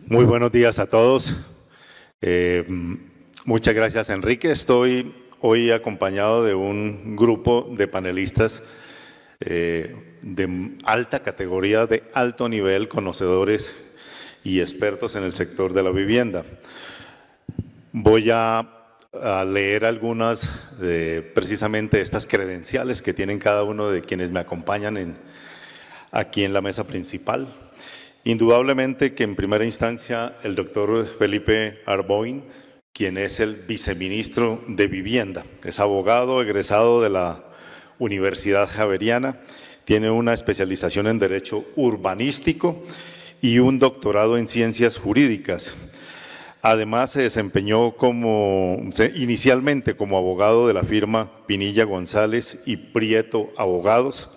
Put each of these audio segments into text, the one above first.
Muy buenos días a todos. Muchas gracias, Enrique. Estoy hoy acompañado de un grupo de panelistas de alta categoría, de alto nivel, conocedores y expertos en el sector de la vivienda. Voy a leer algunas precisamente estas credenciales que tienen cada uno de quienes me acompañan aquí en la mesa principal. Indudablemente que en primera instancia el doctor Felipe Arboin, quien es el viceministro de Vivienda, es abogado egresado de la Universidad Javeriana, tiene una especialización en Derecho Urbanístico y un doctorado en Ciencias Jurídicas. Además se desempeñó inicialmente como abogado de la firma Pinilla González y Prieto Abogados.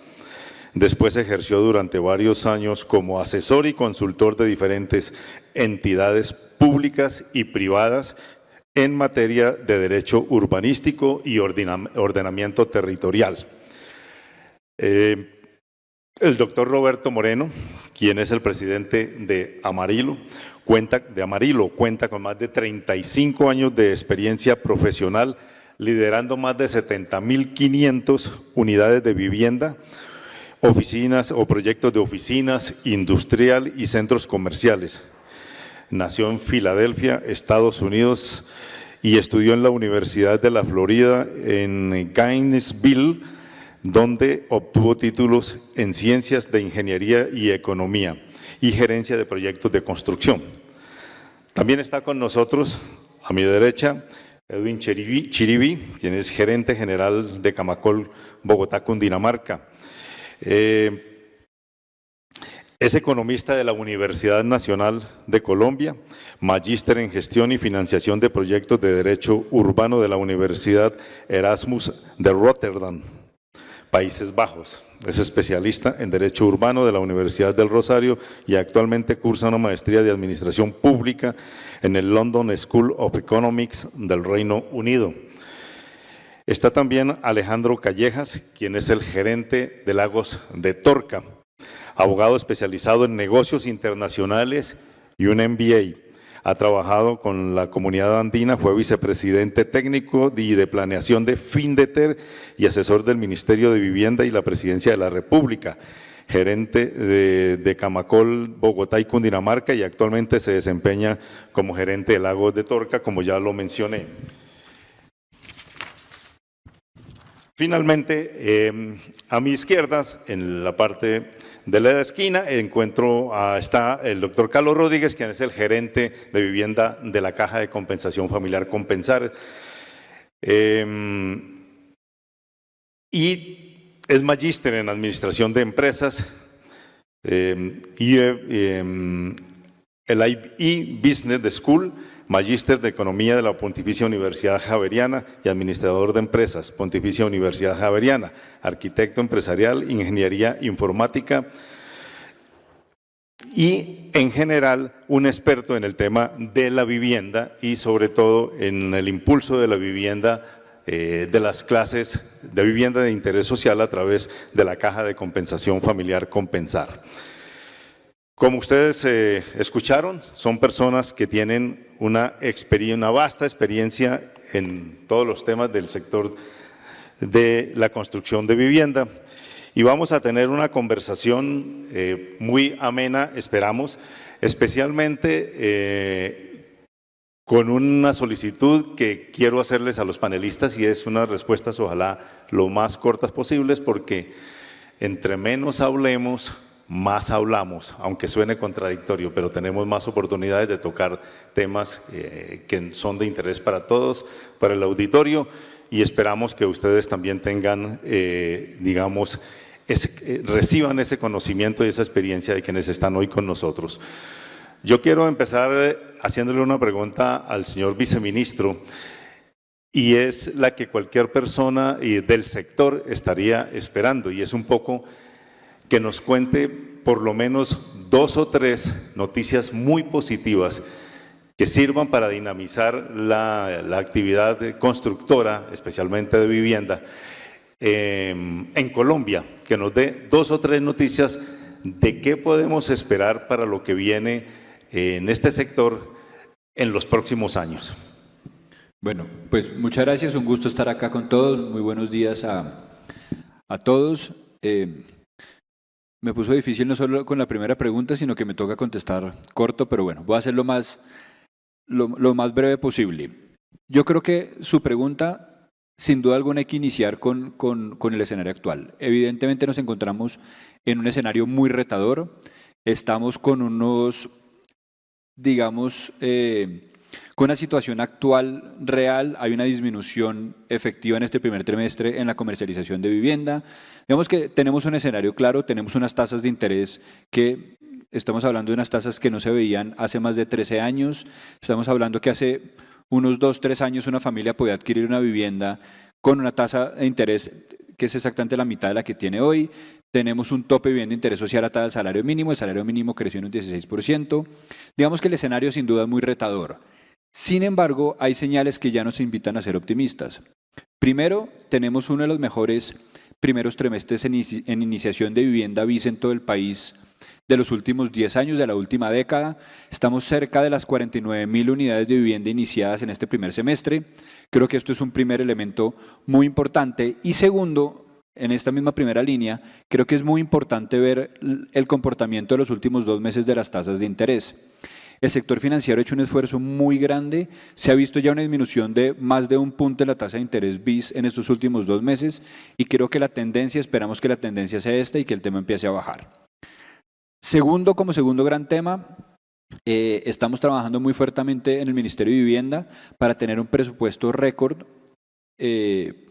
Después ejerció durante varios años como asesor y consultor de diferentes entidades públicas y privadas en materia de derecho urbanístico y ordenamiento territorial. El doctor Roberto Moreno, quien es el presidente de Amarillo, cuenta con más de 35 años de experiencia profesional, liderando más de 70.500 unidades de vivienda, oficinas o proyectos de oficinas, industrial y centros comerciales. Nació en Filadelfia, Estados Unidos, y estudió en la Universidad de la Florida en Gainesville, donde obtuvo títulos en Ciencias de Ingeniería y Economía y Gerencia de Proyectos de Construcción. También está con nosotros, a mi derecha, Edwin Chiribi, quien es gerente general de Camacol, Bogotá, Cundinamarca. Es economista de la Universidad Nacional de Colombia, magíster en Gestión y Financiación de Proyectos de Derecho Urbano de la Universidad Erasmus de Rotterdam, Países Bajos. Es especialista en Derecho Urbano de la Universidad del Rosario y actualmente cursa una maestría de Administración Pública en el London School of Economics del Reino Unido. Está también Alejandro Callejas, quien es el gerente de Lagos de Torca, abogado especializado en negocios internacionales y un MBA. Ha trabajado con la comunidad andina, fue vicepresidente técnico y de planeación de Findeter y asesor del Ministerio de Vivienda y la Presidencia de la República, gerente de Camacol, Bogotá y Cundinamarca, y actualmente se desempeña como gerente de Lagos de Torca, como ya lo mencioné. Finalmente, a mi izquierda, en la parte de la esquina, está el doctor Carlos Rodríguez, quien es el gerente de vivienda de la Caja de Compensación Familiar Compensar. Y es magíster en Administración de Empresas y el IB Business School, magíster de Economía de la Pontificia Universidad Javeriana y administrador de empresas, Pontificia Universidad Javeriana, arquitecto empresarial, ingeniería informática y en general un experto en el tema de la vivienda y sobre todo en el impulso de la vivienda, de las clases de vivienda de interés social a través de la Caja de Compensación Familiar Compensar. Como ustedes escucharon, son personas que tienen una vasta experiencia en todos los temas del sector de la construcción de vivienda. Y vamos a tener una conversación muy amena, esperamos, especialmente con una solicitud que quiero hacerles a los panelistas y es unas respuestas ojalá lo más cortas posibles, porque entre menos hablemos, más hablamos, aunque suene contradictorio, pero tenemos más oportunidades de tocar temas que son de interés para todos, para el auditorio, y esperamos que ustedes también tengan, reciban ese conocimiento y esa experiencia de quienes están hoy con nosotros. Yo quiero empezar haciéndole una pregunta al señor viceministro, y es la que cualquier persona del sector estaría esperando, y es un poco que nos cuente por lo menos 2 o 3 noticias muy positivas que sirvan para dinamizar la actividad constructora, especialmente de vivienda, en Colombia, que nos dé 2 o 3 noticias de qué podemos esperar para lo que viene en este sector en los próximos años. Bueno, pues muchas gracias, un gusto estar acá con todos, muy buenos días a todos. Me puso difícil no solo con la primera pregunta, sino que me toca contestar corto, pero bueno, voy a hacer lo más breve posible. Yo creo que su pregunta, sin duda alguna, hay que iniciar con el escenario actual. Evidentemente nos encontramos en un escenario muy retador, estamos con unos, digamos, con una situación actual real, hay una disminución efectiva en este primer trimestre en la comercialización de vivienda. Digamos que tenemos un escenario claro, tenemos unas tasas de interés que estamos hablando de unas tasas que no se veían hace más de 13 años, estamos hablando que hace unos 2, 3 años una familia podía adquirir una vivienda con una tasa de interés que es exactamente la mitad de la que tiene hoy. Tenemos un tope de vivienda de interés social atado al salario mínimo, el salario mínimo creció en un 16%. Digamos que el escenario sin duda es muy retador. Sin embargo, hay señales que ya nos invitan a ser optimistas. Primero, tenemos uno de los mejores primeros trimestres en iniciación de vivienda BIS en todo el país de los últimos 10 años, de la última década. Estamos cerca de las 49.000 unidades de vivienda iniciadas en este primer semestre. Creo que esto es un primer elemento muy importante. Y segundo, en esta misma primera línea, creo que es muy importante ver el comportamiento de los últimos 2 meses de las tasas de interés. El sector financiero ha hecho un esfuerzo muy grande, se ha visto ya una disminución de más de 1 punto en la tasa de interés BIS en estos últimos 2 meses y creo que la tendencia, esperamos que la tendencia sea esta y que el tema empiece a bajar. Segundo, como segundo gran tema, estamos trabajando muy fuertemente en el Ministerio de Vivienda para tener un presupuesto récord.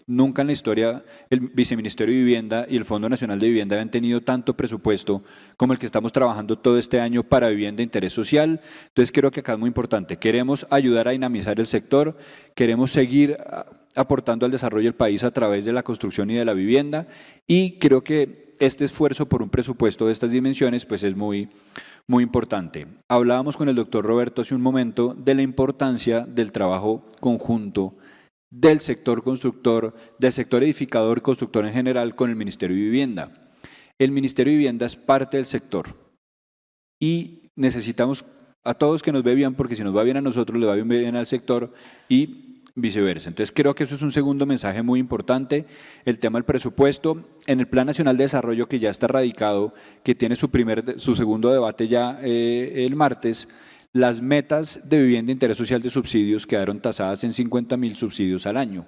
Nunca en la historia el Viceministerio de Vivienda y el Fondo Nacional de Vivienda habían tenido tanto presupuesto como el que estamos trabajando todo este año para vivienda de interés social. Entonces creo que acá es muy importante. Queremos ayudar a dinamizar el sector, queremos seguir aportando al desarrollo del país a través de la construcción y de la vivienda y creo que este esfuerzo por un presupuesto de estas dimensiones pues es muy importante. Hablábamos con el doctor Roberto hace un momento de la importancia del trabajo conjunto del sector constructor, del sector edificador y constructor en general con el Ministerio de Vivienda. El Ministerio de Vivienda es parte del sector y necesitamos a todos que nos ve bien, porque si nos va bien a nosotros, le va bien al sector y viceversa. Entonces creo que eso es un segundo mensaje muy importante, el tema del presupuesto. En el Plan Nacional de Desarrollo que ya está radicado, que tiene su segundo debate ya el martes, las metas de vivienda de interés social de subsidios quedaron tasadas en 50.000 subsidios al año.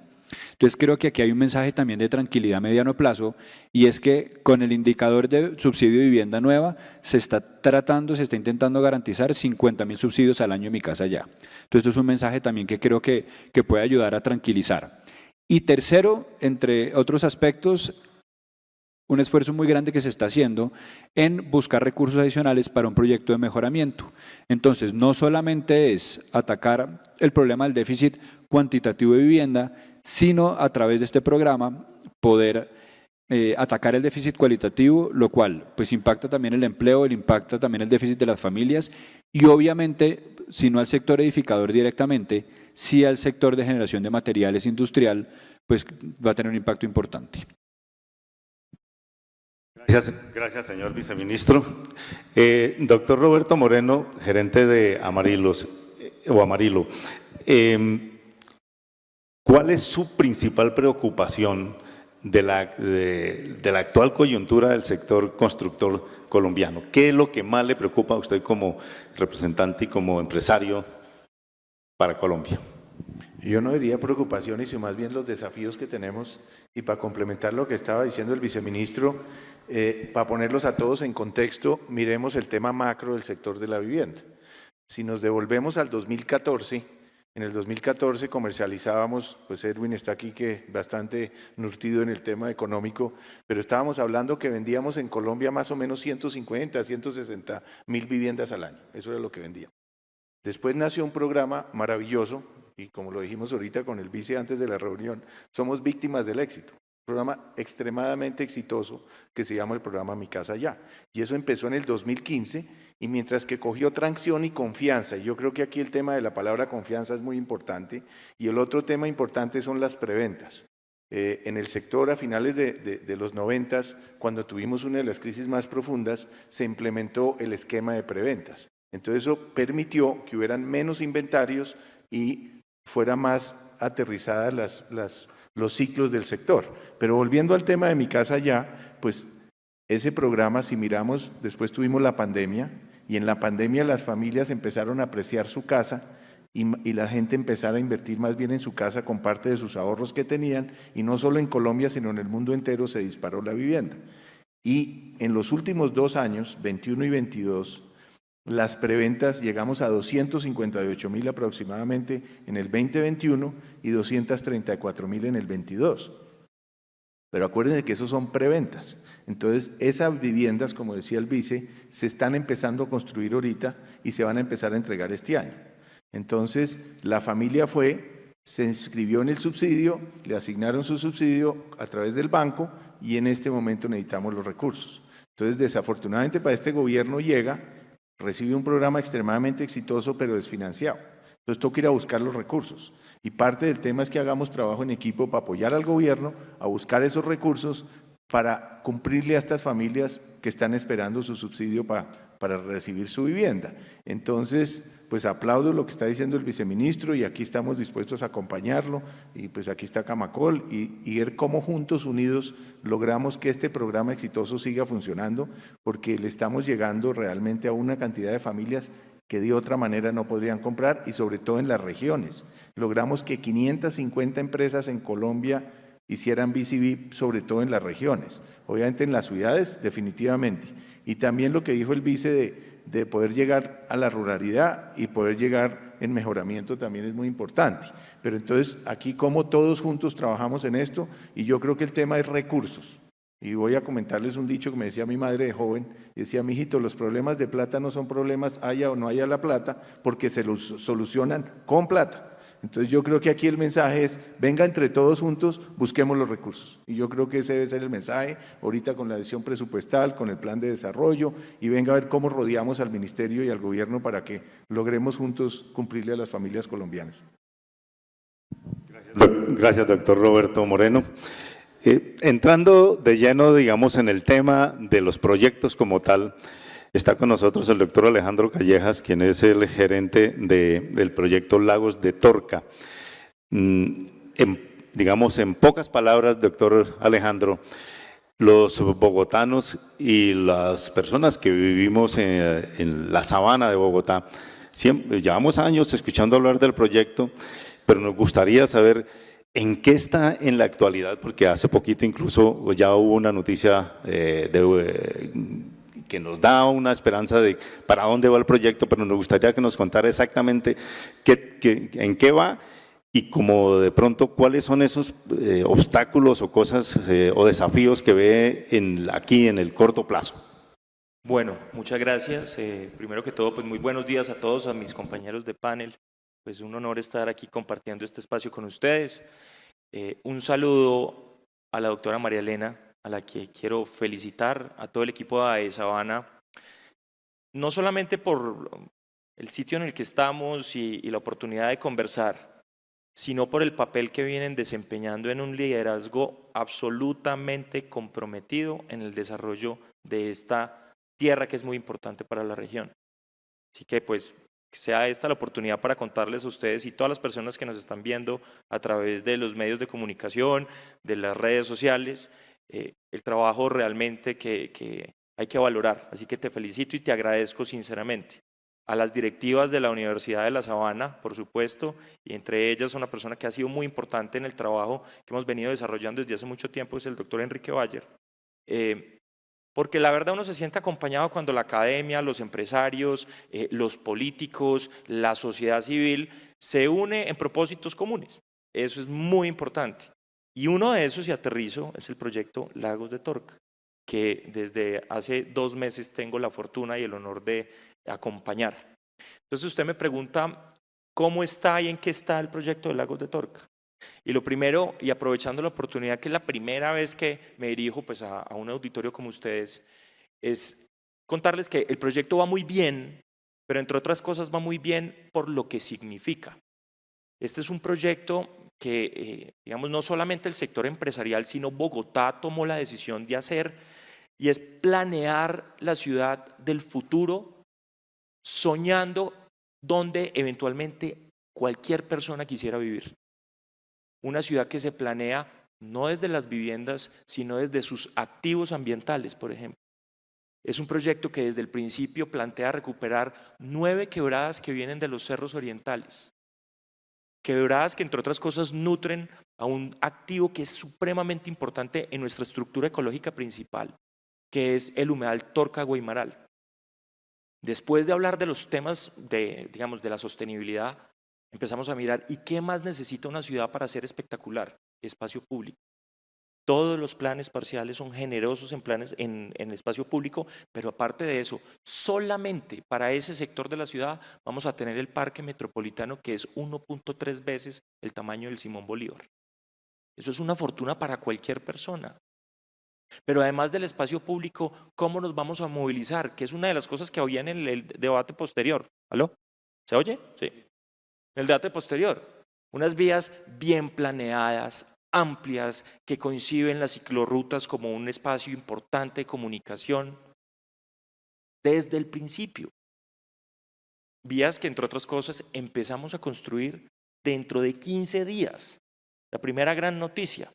Entonces creo que aquí hay un mensaje también de tranquilidad a mediano plazo y es que con el indicador de subsidio de vivienda nueva se está intentando garantizar 50.000 subsidios al año en Mi Casa Ya. Entonces esto es un mensaje también que creo que puede ayudar a tranquilizar. Y tercero, entre otros aspectos, un esfuerzo muy grande que se está haciendo en buscar recursos adicionales para un proyecto de mejoramiento. Entonces, no solamente es atacar el problema del déficit cuantitativo de vivienda, sino a través de este programa poder atacar el déficit cualitativo, lo cual pues impacta también el empleo, impacta también el déficit de las familias y obviamente, si no al sector edificador directamente, sí al sector de generación de materiales industrial, pues va a tener un impacto importante. Gracias, señor viceministro. Doctor Roberto Moreno, gerente de Amarillo, ¿cuál es su principal preocupación de la actual coyuntura del sector constructor colombiano? ¿Qué es lo que más le preocupa a usted como representante y como empresario para Colombia? Yo no diría preocupaciones, sino más bien los desafíos que tenemos. Y para complementar lo que estaba diciendo el viceministro, para ponerlos a todos en contexto, miremos el tema macro del sector de la vivienda. Si nos devolvemos al 2014, en el 2014 comercializábamos, pues Edwin está aquí que bastante nurtido en el tema económico, pero estábamos hablando que vendíamos en Colombia más o menos 150, 160 mil viviendas al año. Eso era lo que vendíamos. Después nació un programa maravilloso, y como lo dijimos ahorita con el vice antes de la reunión, somos víctimas del éxito. Un programa extremadamente exitoso que se llama el programa Mi Casa Ya. Y eso empezó en el 2015 y mientras que cogió tracción y confianza, y yo creo que aquí el tema de la palabra confianza es muy importante, y el otro tema importante son las preventas. En el sector a finales de los 90, cuando tuvimos una de las crisis más profundas, se implementó el esquema de preventas. Entonces eso permitió que hubieran menos inventarios y fuera más aterrizadas los ciclos del sector. Pero volviendo al tema de Mi Casa Ya, pues ese programa, si miramos, después tuvimos la pandemia y en la pandemia las familias empezaron a apreciar su casa y la gente empezara a invertir más bien en su casa con parte de sus ahorros que tenían, y no solo en Colombia, sino en el mundo entero se disparó la vivienda. Y en los últimos 2 años, 21 y 22, las preventas llegamos a 258.000 aproximadamente en el 2021 y 234.000 en el 22. Pero acuérdense que esos son preventas. Entonces, esas viviendas, como decía el vice, se están empezando a construir ahorita y se van a empezar a entregar este año. Entonces, la familia se inscribió en el subsidio, le asignaron su subsidio a través del banco y en este momento necesitamos los recursos. Entonces, desafortunadamente para este gobierno recibe un programa extremadamente exitoso, pero desfinanciado. Entonces, toca ir a buscar los recursos. Y parte del tema es que hagamos trabajo en equipo para apoyar al gobierno a buscar esos recursos para cumplirle a estas familias que están esperando su subsidio para recibir su vivienda. Entonces, pues aplaudo lo que está diciendo el viceministro y aquí estamos dispuestos a acompañarlo, y pues aquí está Camacol y ver cómo juntos, unidos, logramos que este programa exitoso siga funcionando, porque le estamos llegando realmente a una cantidad de familias que de otra manera no podrían comprar, y sobre todo en las regiones. Logramos que 550 empresas en Colombia hicieran BCB, sobre todo en las regiones. Obviamente en las ciudades, definitivamente. Y también lo que dijo el vice de poder llegar a la ruralidad y poder llegar en mejoramiento también es muy importante. Pero entonces aquí como todos juntos trabajamos en esto, y yo creo que el tema es recursos. Y voy a comentarles un dicho que me decía mi madre de joven, y decía: mijito, los problemas de plata no son problemas haya o no haya la plata, porque se los solucionan con plata. Entonces yo creo que aquí el mensaje es: venga entre todos juntos, busquemos los recursos. Y yo creo que ese debe ser el mensaje, ahorita con la decisión presupuestal, con el plan de desarrollo, y venga a ver cómo rodeamos al ministerio y al gobierno para que logremos juntos cumplirle a las familias colombianas. Gracias, doctor Roberto Moreno. Entrando de lleno, digamos, en el tema de los proyectos como tal, está con nosotros el doctor Alejandro Callejas, quien es el gerente del proyecto Lagos de Torca. Digamos, en pocas palabras, doctor Alejandro, los bogotanos y las personas que vivimos en la sabana de Bogotá, llevamos años escuchando hablar del proyecto, pero nos gustaría saber ¿en qué está en la actualidad? Porque hace poquito incluso ya hubo una noticia que nos da una esperanza de para dónde va el proyecto, pero nos gustaría que nos contara exactamente en qué va y como de pronto cuáles son esos obstáculos o cosas o desafíos que ve aquí en el corto plazo. Bueno, muchas gracias. Primero que todo, pues muy buenos días a todos, a mis compañeros de panel. Pues un honor estar aquí compartiendo este espacio con ustedes. Un saludo a la doctora María Elena, a la que quiero felicitar, a todo el equipo de AE Sabana, no solamente por el sitio en el que estamos y la oportunidad de conversar, sino por el papel que vienen desempeñando en un liderazgo absolutamente comprometido en el desarrollo de esta tierra que es muy importante para la región. Así que pues que sea esta la oportunidad para contarles a ustedes y todas las personas que nos están viendo a través de los medios de comunicación, de las redes sociales, el trabajo realmente que hay que valorar. Así que te felicito y te agradezco sinceramente. A las directivas de la Universidad de La Sabana, por supuesto, y entre ellas una persona que ha sido muy importante en el trabajo que hemos venido desarrollando desde hace mucho tiempo, es el doctor Enrique Bayer. Porque la verdad uno se siente acompañado cuando la academia, los empresarios, los políticos, la sociedad civil se une en propósitos comunes. Eso es muy importante. Y uno de esos, y aterrizo, es el proyecto Lagos de Torca, que desde hace 2 meses tengo la fortuna y el honor de acompañar. Entonces usted me pregunta, ¿cómo está y en qué está el proyecto de Lagos de Torca? Y lo primero, y aprovechando la oportunidad que es la primera vez que me dirijo pues, a un auditorio como ustedes, es contarles que el proyecto va muy bien, pero entre otras cosas va muy bien por lo que significa. Este es un proyecto que, digamos, no solamente el sector empresarial, sino Bogotá tomó la decisión de hacer, y es planear la ciudad del futuro soñando donde eventualmente cualquier persona quisiera vivir. Una ciudad que se planea no desde las viviendas, sino desde sus activos ambientales, por ejemplo. Es un proyecto que desde el principio plantea recuperar 9 quebradas que vienen de los cerros orientales. Quebradas que, entre otras cosas, nutren a un activo que es supremamente importante en nuestra estructura ecológica principal, que es el humedal Torca-Guaymaral. Después de hablar de los temas de la sostenibilidad, empezamos a mirar ¿y qué más necesita una ciudad para ser espectacular? Espacio público. Todos los planes parciales son generosos en espacio público, pero aparte de eso, solamente para ese sector de la ciudad vamos a tener el parque metropolitano, que es 1.3 veces el tamaño del Simón Bolívar. Eso es una fortuna para cualquier persona. Pero además del espacio público, ¿cómo nos vamos a movilizar? Que es una de las cosas que había en el debate posterior. ¿Aló? ¿Se oye? Sí. En el debate posterior, unas vías bien planeadas, amplias, que conciben las ciclorrutas como un espacio importante de comunicación desde el principio. Vías que, entre otras cosas, empezamos a construir dentro de 15 días. La primera gran noticia,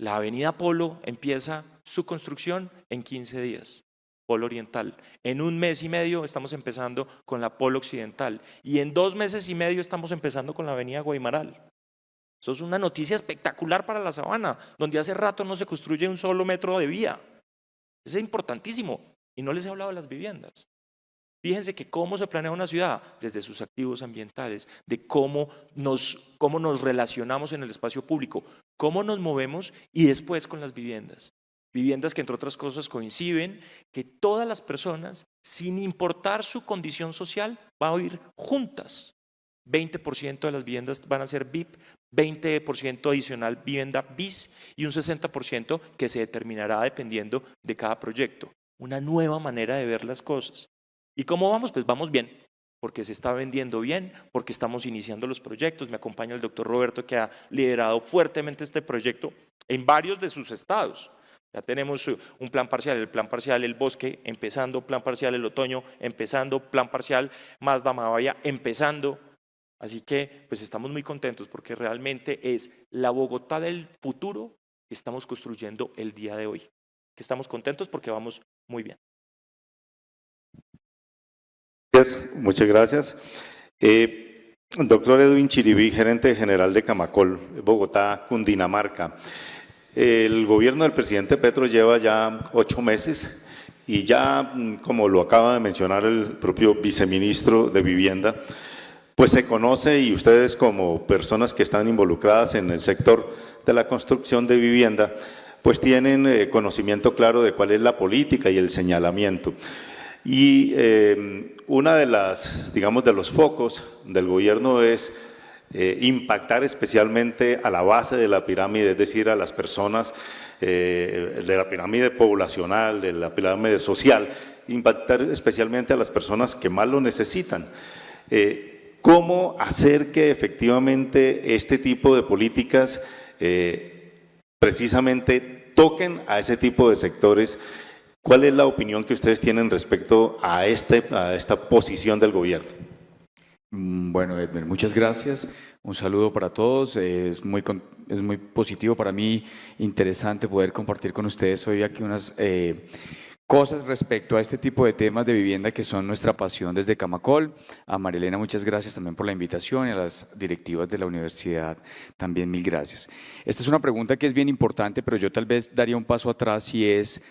la avenida Polo empieza su construcción en 15 días, Polo Oriental. En 1 mes y medio estamos empezando con la Polo Occidental y en 2 meses y medio estamos empezando con la avenida Guaymaral. Eso es una noticia espectacular para la Sabana, donde hace rato no se construye un solo metro de vía. Eso es importantísimo. Y no les he hablado de las viviendas. Fíjense que cómo se planea una ciudad desde sus activos ambientales, de cómo nos relacionamos en el espacio público, cómo nos movemos y después con las viviendas. Viviendas que, entre otras cosas, coinciden que todas las personas, sin importar su condición social, van a vivir juntas. 20% de las viviendas van a ser VIP, 20% adicional vivienda BIS y un 60% que se determinará dependiendo de cada proyecto. Una nueva manera de ver las cosas. ¿Y cómo vamos? Pues vamos bien, porque se está vendiendo bien, porque estamos iniciando los proyectos. Me acompaña el doctor Roberto, que ha liderado fuertemente este proyecto en varios de sus estados. Ya tenemos un plan parcial, el plan parcial El Bosque, empezando, plan parcial El Otoño, empezando, plan parcial Mazda Mavaya, empezando. Así que pues estamos muy contentos porque realmente es la Bogotá del futuro que estamos construyendo el día de hoy. Que estamos contentos porque vamos muy bien. Muchas gracias. Doctor Edwin Chiribí, gerente general de Camacol, Bogotá, Cundinamarca. El gobierno del presidente Petro lleva ya 8 meses y ya, como lo acaba de mencionar el propio viceministro de Vivienda, pues se conoce, y ustedes como personas que están involucradas en el sector de la construcción de vivienda, pues tienen conocimiento claro de cuál es la política y el señalamiento. Y una de las, digamos, de los focos del gobierno es impactar especialmente a la base de la pirámide, es decir, a las personas de la pirámide poblacional, de la pirámide social, impactar especialmente a las personas que más lo necesitan. ¿Cómo hacer que efectivamente este tipo de políticas precisamente toquen a ese tipo de sectores? ¿Cuál es la opinión que ustedes tienen respecto a esta posición del gobierno? Bueno, Edmer, muchas gracias. Un saludo para todos. Es muy positivo para mí, interesante poder compartir con ustedes hoy aquí unas cosas respecto a este tipo de temas de vivienda que son nuestra pasión desde Camacol. A Marilena, muchas gracias también por la invitación y a las directivas de la universidad también 1000 gracias. Esta es una pregunta que es bien importante, pero yo tal vez daría un paso atrás y es…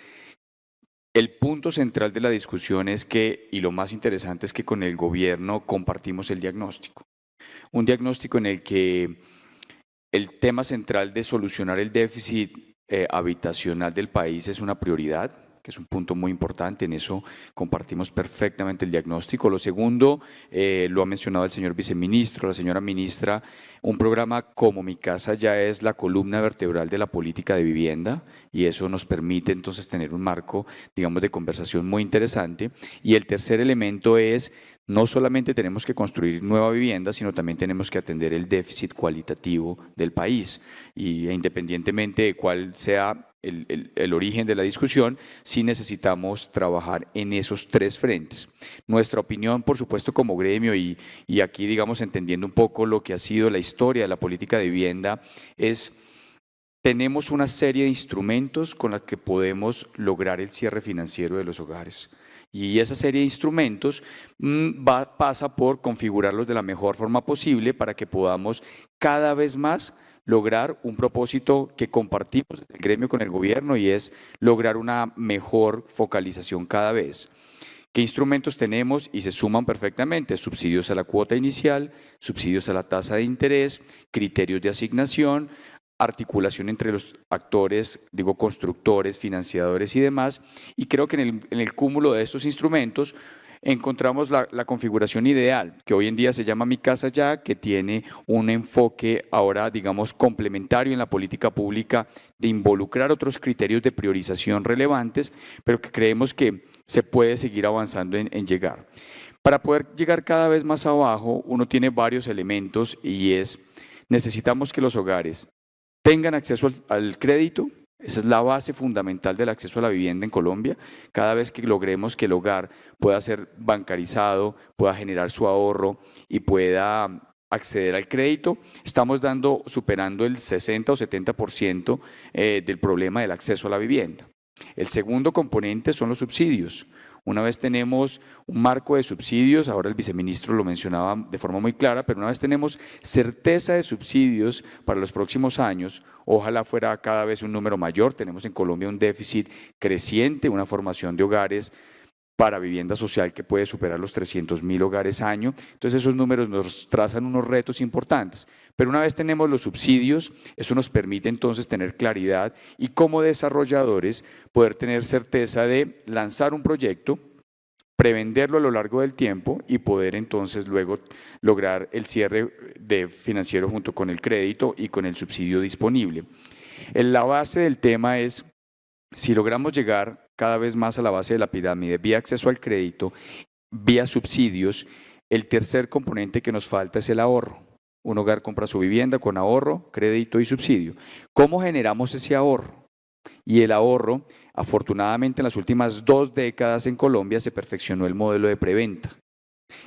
El punto central de la discusión es que, y lo más interesante es que con el gobierno compartimos el diagnóstico. Un diagnóstico en el que el tema central de solucionar el déficit habitacional del país es una prioridad, que es un punto muy importante, en eso compartimos perfectamente el diagnóstico. Lo segundo, lo ha mencionado el señor viceministro, la señora ministra, un programa como Mi Casa ya es la columna vertebral de la política de vivienda y eso nos permite entonces tener un marco, digamos, de conversación muy interesante. Y el tercer elemento es, no solamente tenemos que construir nueva vivienda, sino también tenemos que atender el déficit cualitativo del país y independientemente de cuál sea el origen de la discusión, sí necesitamos trabajar en esos tres frentes. Nuestra opinión, por supuesto, como gremio y aquí, digamos, entendiendo un poco lo que ha sido la historia de la política de vivienda, es tenemos una serie de instrumentos con los que podemos lograr el cierre financiero de los hogares. Y esa serie de instrumentos pasa por configurarlos de la mejor forma posible para que podamos cada vez más lograr un propósito que compartimos el gremio con el gobierno y es lograr una mejor focalización cada vez. ¿Qué instrumentos tenemos? Y se suman perfectamente: subsidios a la cuota inicial, subsidios a la tasa de interés, criterios de asignación, articulación entre los actores, digo, constructores, financiadores y demás. Y creo que en el cúmulo de estos instrumentos encontramos la configuración ideal, que hoy en día se llama Mi Casa Ya, que tiene un enfoque ahora, digamos, complementario en la política pública de involucrar otros criterios de priorización relevantes, pero que creemos que se puede seguir avanzando en llegar. Para poder llegar cada vez más abajo, uno tiene varios elementos y necesitamos que los hogares tengan acceso al crédito. Esa es la base fundamental del acceso a la vivienda en Colombia. Cada vez que logremos que el hogar pueda ser bancarizado, pueda generar su ahorro y pueda acceder al crédito, estamos superando el 60 o 70% del problema del acceso a la vivienda. El segundo componente son los subsidios. Una vez tenemos un marco de subsidios, ahora el viceministro lo mencionaba de forma muy clara, pero una vez tenemos certeza de subsidios para los próximos años, ojalá fuera cada vez un número mayor. Tenemos en Colombia un déficit creciente, una formación de hogares para vivienda social que puede superar los 300.000 hogares año. Entonces esos números nos trazan unos retos importantes. Pero una vez tenemos los subsidios, eso nos permite entonces tener claridad y como desarrolladores poder tener certeza de lanzar un proyecto, prevenderlo a lo largo del tiempo y poder entonces luego lograr el cierre financiero junto con el crédito y con el subsidio disponible. La base del tema es, si logramos llegar cada vez más a la base de la pirámide, vía acceso al crédito, vía subsidios, el tercer componente que nos falta es el ahorro. Un hogar compra su vivienda con ahorro, crédito y subsidio. ¿Cómo generamos ese ahorro? Y el ahorro, afortunadamente en las últimas 2 décadas en Colombia se perfeccionó el modelo de preventa.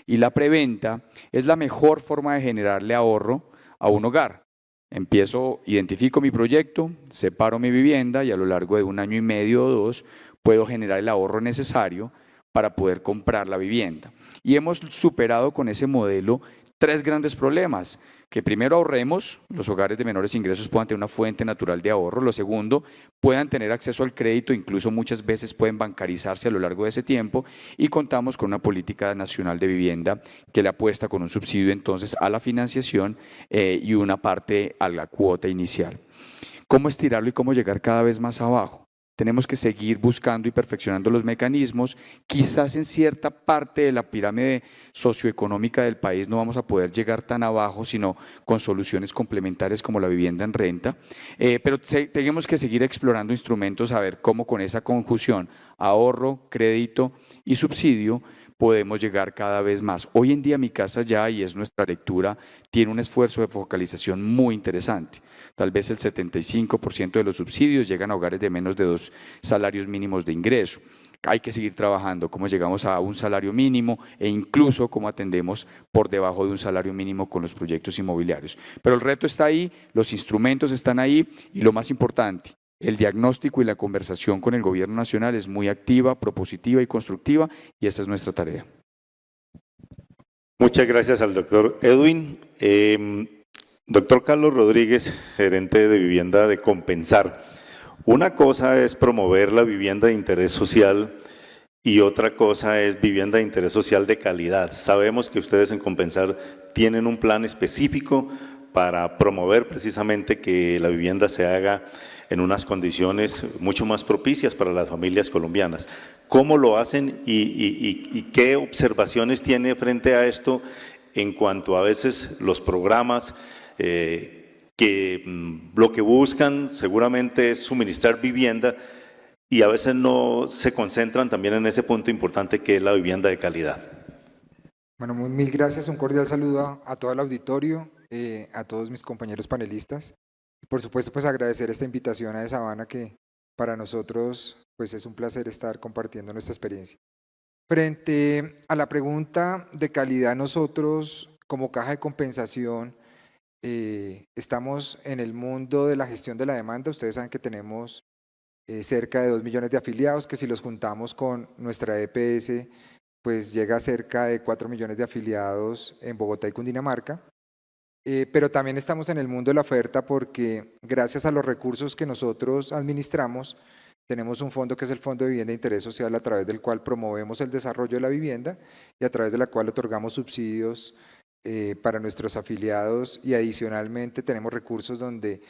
Y la preventa es la mejor forma de generarle ahorro a un hogar. Identifico mi proyecto, separo mi vivienda y a lo largo de 1 año y medio o 2 puedo generar el ahorro necesario para poder comprar la vivienda. Y hemos superado con ese modelo 3 grandes problemas: que primero ahorremos, los hogares de menores ingresos puedan tener una fuente natural de ahorro; lo segundo, puedan tener acceso al crédito, incluso muchas veces pueden bancarizarse a lo largo de ese tiempo, y contamos con una política nacional de vivienda que le apuesta con un subsidio entonces a la financiación y una parte a la cuota inicial. ¿Cómo estirarlo y cómo llegar cada vez más abajo? Tenemos que seguir buscando y perfeccionando los mecanismos. Quizás en cierta parte de la pirámide socioeconómica del país no vamos a poder llegar tan abajo, sino con soluciones complementarias como la vivienda en renta. Pero tenemos que seguir explorando instrumentos, a ver cómo con esa conjunción, ahorro, crédito y subsidio, podemos llegar cada vez más. Hoy en día Mi Casa Ya, y es nuestra lectura, tiene un esfuerzo de focalización muy interesante. Tal vez el 75% de los subsidios llegan a hogares de menos de 2 salarios mínimos de ingreso. Hay que seguir trabajando cómo llegamos a un salario mínimo e incluso cómo atendemos por debajo de un salario mínimo con los proyectos inmobiliarios. Pero el reto está ahí, los instrumentos están ahí y lo más importante, el diagnóstico y la conversación con el gobierno nacional es muy activa, propositiva y constructiva, y esa es nuestra tarea. Muchas gracias al doctor Edwin. Doctor Carlos Rodríguez, gerente de vivienda de Compensar. Una cosa es promover la vivienda de interés social y otra cosa es vivienda de interés social de calidad. Sabemos que ustedes en Compensar tienen un plan específico para promover precisamente que la vivienda se haga en unas condiciones mucho más propicias para las familias colombianas. ¿Cómo lo hacen y qué observaciones tiene frente a esto en cuanto a veces los programas que lo que buscan seguramente es suministrar vivienda y a veces no se concentran también en ese punto importante que es la vivienda de calidad? Bueno, mil gracias, un cordial saludo a todo el auditorio, a todos mis compañeros panelistas. Por supuesto, pues agradecer esta invitación a Sabana que para nosotros pues es un placer estar compartiendo nuestra experiencia. Frente a la pregunta de calidad, nosotros como caja de compensación estamos en el mundo de la gestión de la demanda. Ustedes saben que tenemos cerca de 2 millones de afiliados, que si los juntamos con nuestra EPS, pues llega a cerca de 4 millones de afiliados en Bogotá y Cundinamarca. Pero también estamos en el mundo de la oferta porque gracias a los recursos que nosotros administramos, tenemos un fondo que es el Fondo de Vivienda de Interés Social, a través del cual promovemos el desarrollo de la vivienda y a través de la cual otorgamos subsidios para nuestros afiliados, y adicionalmente tenemos recursos donde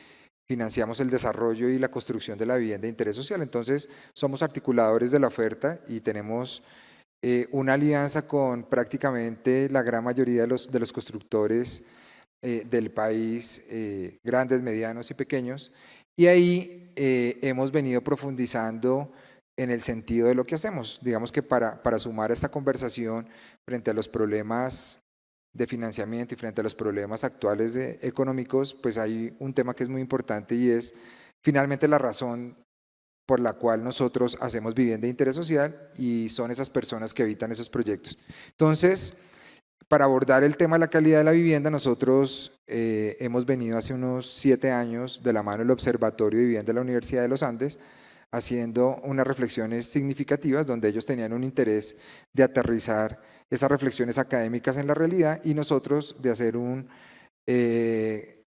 financiamos el desarrollo y la construcción de la vivienda de interés social. Entonces somos articuladores de la oferta y tenemos una alianza con prácticamente la gran mayoría de los constructores del país, grandes, medianos y pequeños, y ahí hemos venido profundizando en el sentido de lo que hacemos. Digamos que para sumar a esta conversación frente a los problemas de financiamiento y frente a los problemas actuales económicos, pues hay un tema que es muy importante y es finalmente la razón por la cual nosotros hacemos vivienda de interés social, y son esas personas que habitan esos proyectos. Entonces, para abordar el tema de la calidad de la vivienda, nosotros hemos venido hace unos 7 años de la mano del Observatorio de Vivienda de la Universidad de los Andes, haciendo unas reflexiones significativas donde ellos tenían un interés de aterrizar esas reflexiones académicas en la realidad, y nosotros de hacer una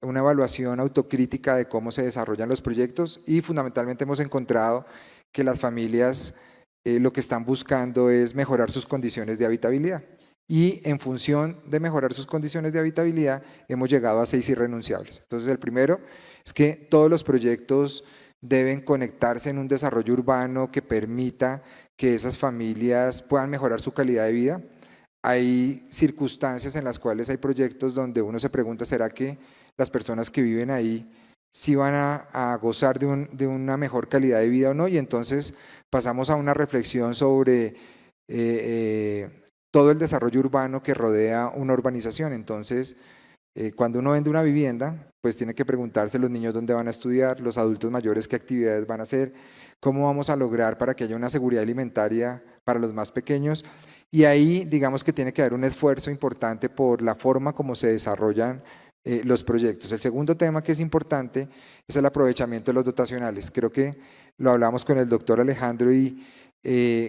evaluación autocrítica de cómo se desarrollan los proyectos, y fundamentalmente hemos encontrado que las familias lo que están buscando es mejorar sus condiciones de habitabilidad. Y en función de mejorar sus condiciones de habitabilidad hemos llegado a 6 irrenunciables. Entonces el primero es que todos los proyectos deben conectarse en un desarrollo urbano que permita que esas familias puedan mejorar su calidad de vida. Hay circunstancias en las cuales hay proyectos donde uno se pregunta, ¿será que las personas que viven ahí sí van a gozar de una mejor calidad de vida o no? Y entonces pasamos a una reflexión sobre todo el desarrollo urbano que rodea una urbanización. Entonces, cuando uno vende una vivienda, pues tiene que preguntarse los niños dónde van a estudiar, los adultos mayores qué actividades van a hacer, cómo vamos a lograr para que haya una seguridad alimentaria para los más pequeños. Y ahí digamos que tiene que haber un esfuerzo importante por la forma como se desarrollan los proyectos. El segundo tema que es importante es el aprovechamiento de los dotacionales. Creo que lo hablamos con el doctor Alejandro, y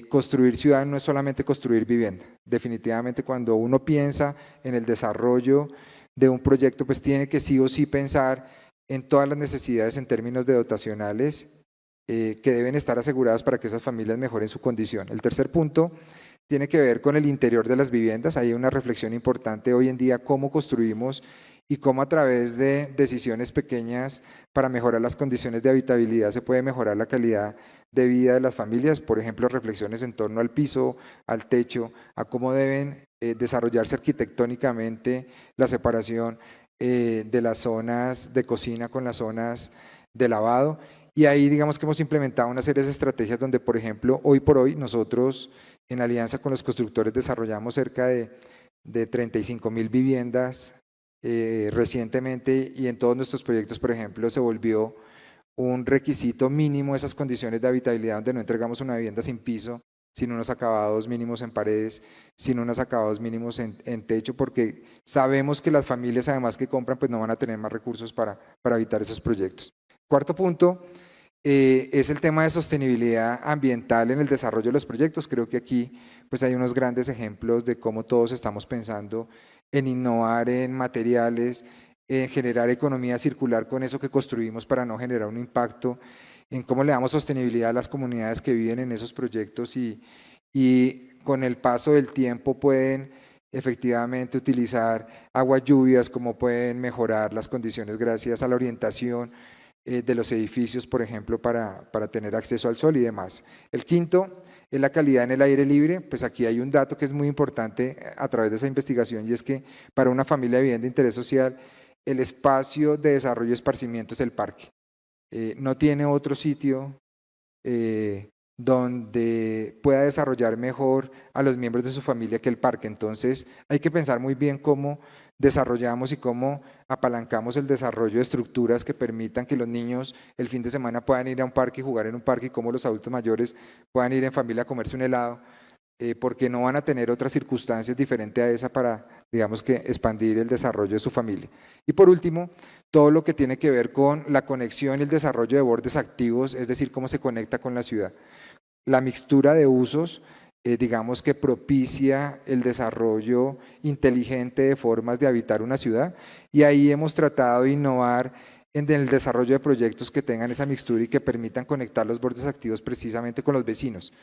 construir ciudad no es solamente construir vivienda. Definitivamente cuando uno piensa en el desarrollo de un proyecto, pues tiene que sí o sí pensar en todas las necesidades en términos de dotacionales que deben estar aseguradas para que esas familias mejoren su condición. El tercer punto tiene que ver con el interior de las viviendas. Hay una reflexión importante hoy en día, cómo construimos y cómo a través de decisiones pequeñas para mejorar las condiciones de habitabilidad se puede mejorar la calidad de vida de las familias. Por ejemplo, reflexiones en torno al piso, al techo, a cómo deben desarrollarse arquitectónicamente la separación de las zonas de cocina con las zonas de lavado. Y ahí digamos que hemos implementado una serie de estrategias donde, por ejemplo, hoy por hoy nosotros en alianza con los constructores desarrollamos cerca de 35.000 viviendas recientemente, y en todos nuestros proyectos, por ejemplo, se volvió un requisito mínimo esas condiciones de habitabilidad, donde no entregamos una vivienda sin piso, sin unos acabados mínimos en paredes, sin unos acabados mínimos en techo, porque sabemos que las familias además que compran pues no van a tener más recursos para habitar esos proyectos. Cuarto punto es el tema de sostenibilidad ambiental en el desarrollo de los proyectos. Creo que aquí pues hay unos grandes ejemplos de cómo todos estamos pensando en innovar en materiales, en generar economía circular con eso que construimos para no generar un impacto, en cómo le damos sostenibilidad a las comunidades que viven en esos proyectos, y con el paso del tiempo pueden efectivamente utilizar aguas lluvias, cómo pueden mejorar las condiciones gracias a la orientación de los edificios, por ejemplo, para tener acceso al sol y demás. El quinto es la calidad en el aire libre. Pues aquí hay un dato que es muy importante a través de esa investigación, y es que para una familia de vivienda de interés social, el espacio de desarrollo y esparcimiento es el parque. No tiene otro sitio donde pueda desarrollar mejor a los miembros de su familia que el parque. Entonces hay que pensar muy bien cómo desarrollamos y cómo apalancamos el desarrollo de estructuras que permitan que los niños el fin de semana puedan ir a un parque y jugar en un parque, y cómo los adultos mayores puedan ir en familia a comerse un helado, porque no van a tener otras circunstancias diferentes a esa para, digamos que, expandir el desarrollo de su familia. Y por último, todo lo que tiene que ver con la conexión y el desarrollo de bordes activos, es decir, cómo se conecta con la ciudad. La mixtura de usos, digamos que propicia el desarrollo inteligente de formas de habitar una ciudad, y ahí hemos tratado de innovar en el desarrollo de proyectos que tengan esa mixtura y que permitan conectar los bordes activos precisamente con los vecinos.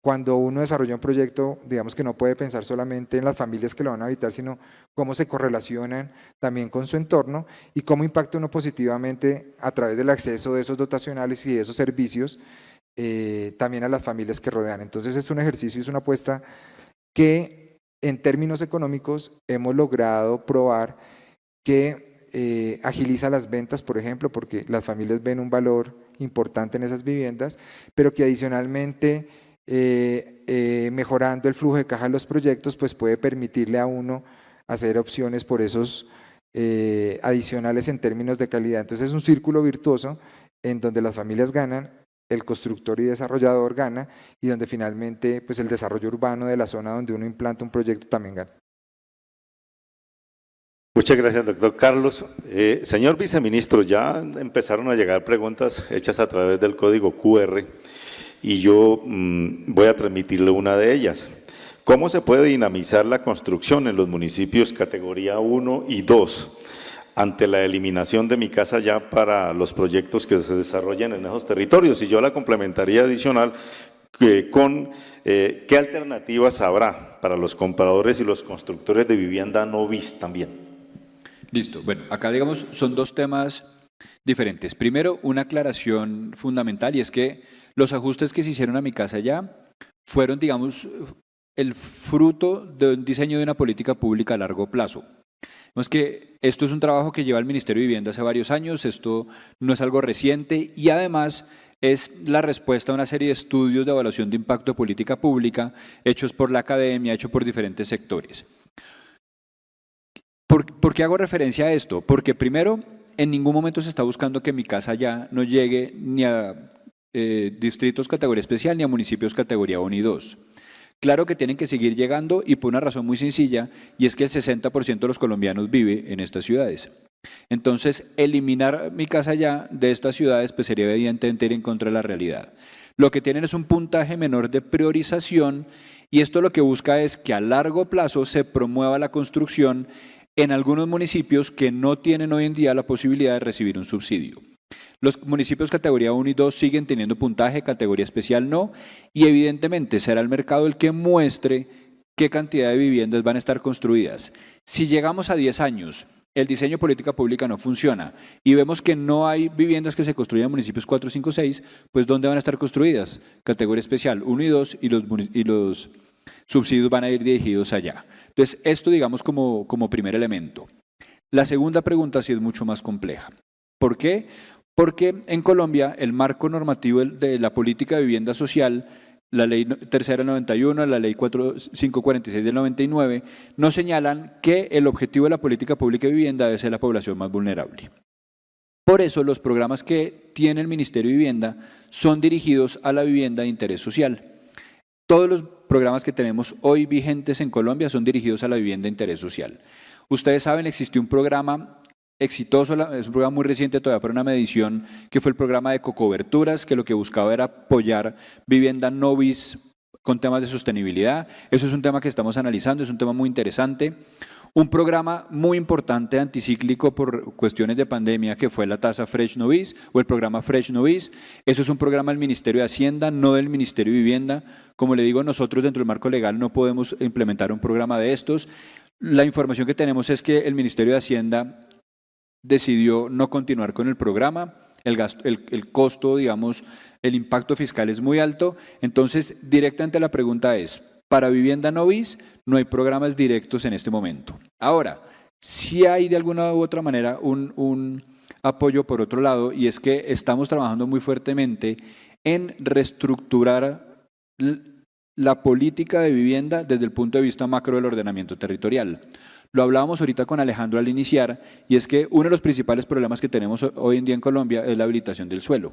Cuando uno desarrolla un proyecto, digamos que no puede pensar solamente en las familias que lo van a habitar, sino cómo se correlacionan también con su entorno y cómo impacta uno positivamente a través del acceso de esos dotacionales y de esos servicios también a las familias que rodean. Entonces es un ejercicio, es una apuesta que en términos económicos hemos logrado probar que agiliza las ventas, por ejemplo, porque las familias ven un valor importante en esas viviendas, pero que adicionalmente mejorando el flujo de caja de los proyectos, pues puede permitirle a uno hacer opciones por esos adicionales en términos de calidad. Entonces es un círculo virtuoso en donde las familias ganan, el constructor y desarrollador gana, y donde finalmente pues el desarrollo urbano de la zona donde uno implanta un proyecto también gana. Muchas gracias, doctor Carlos. Señor viceministro, ya empezaron a llegar preguntas hechas a través del código QR y yo voy a transmitirle una de ellas. ¿Cómo se puede dinamizar la construcción en los municipios categoría 1 y 2 ante la eliminación de Mi Casa Ya para los proyectos que se desarrollan en esos territorios? Y yo la complementaría adicional con qué alternativas habrá para los compradores y los constructores de vivienda no BIS también. Listo. Bueno, acá digamos son dos temas diferentes. Primero, una aclaración fundamental, y es que los ajustes que se hicieron a Mi Casa Ya fueron, digamos, el fruto de un diseño de una política pública a largo plazo. Es que esto es un trabajo que lleva el Ministerio de Vivienda hace varios años, esto no es algo reciente, y además es la respuesta a una serie de estudios de evaluación de impacto de política pública hechos por la academia, hechos por diferentes sectores. ¿Por qué hago referencia a esto? Porque primero, en ningún momento se está buscando que Mi Casa Ya no llegue ni a distritos categoría especial ni a municipios categoría 1 y 2. Claro que tienen que seguir llegando, y por una razón muy sencilla, y es que el 60% de los colombianos vive en estas ciudades. Entonces, eliminar Mi Casa Ya de estas ciudades pues sería evidentemente ir en contra de la realidad. Lo que tienen es un puntaje menor de priorización, y esto lo que busca es que a largo plazo se promueva la construcción en algunos municipios que no tienen hoy en día la posibilidad de recibir un subsidio. Los municipios categoría 1 y 2 siguen teniendo puntaje, categoría especial no, y evidentemente será el mercado el que muestre qué cantidad de viviendas van a estar construidas. Si llegamos a 10 años, el diseño de política pública no funciona y vemos que no hay viviendas que se construyan en municipios 4, 5, 6, pues ¿dónde van a estar construidas? Categoría especial 1 y 2 y los subsidios van a ir dirigidos allá. Entonces, esto digamos como primer elemento. La segunda pregunta sí es mucho más compleja. ¿Por qué? Porque en Colombia el marco normativo de la política de vivienda social, la ley tercera del 91, la ley 546 del 99, nos señalan que el objetivo de la política pública de vivienda debe ser la población más vulnerable. Por eso los programas que tiene el Ministerio de Vivienda son dirigidos a la vivienda de interés social. Todos los programas que tenemos hoy vigentes en Colombia son dirigidos a la vivienda de interés social. Ustedes saben, existió un programa exitoso, es un programa muy reciente todavía para una medición, que fue el programa de cocoberturas, que lo que buscaba era apoyar vivienda no BIS con temas de sostenibilidad. Eso es un tema que estamos analizando, es un tema muy interesante. Un programa muy importante anticíclico por cuestiones de pandemia, que fue la tasa Fresh No BIS o el programa Fresh No BIS. Eso es un programa del Ministerio de Hacienda, no del Ministerio de Vivienda. Como le digo, nosotros dentro del marco legal no podemos implementar un programa de estos. La información que tenemos es que el Ministerio de Hacienda decidió no continuar con el programa, el costo, digamos, el impacto fiscal es muy alto. Entonces, directamente la pregunta es, para vivienda no BIS no hay programas directos en este momento. Ahora, sí hay de alguna u otra manera un apoyo por otro lado, y es que estamos trabajando muy fuertemente en reestructurar la política de vivienda desde el punto de vista macro del ordenamiento territorial. Lo hablábamos ahorita con Alejandro al iniciar, y es que uno de los principales problemas que tenemos hoy en día en Colombia es la habilitación del suelo.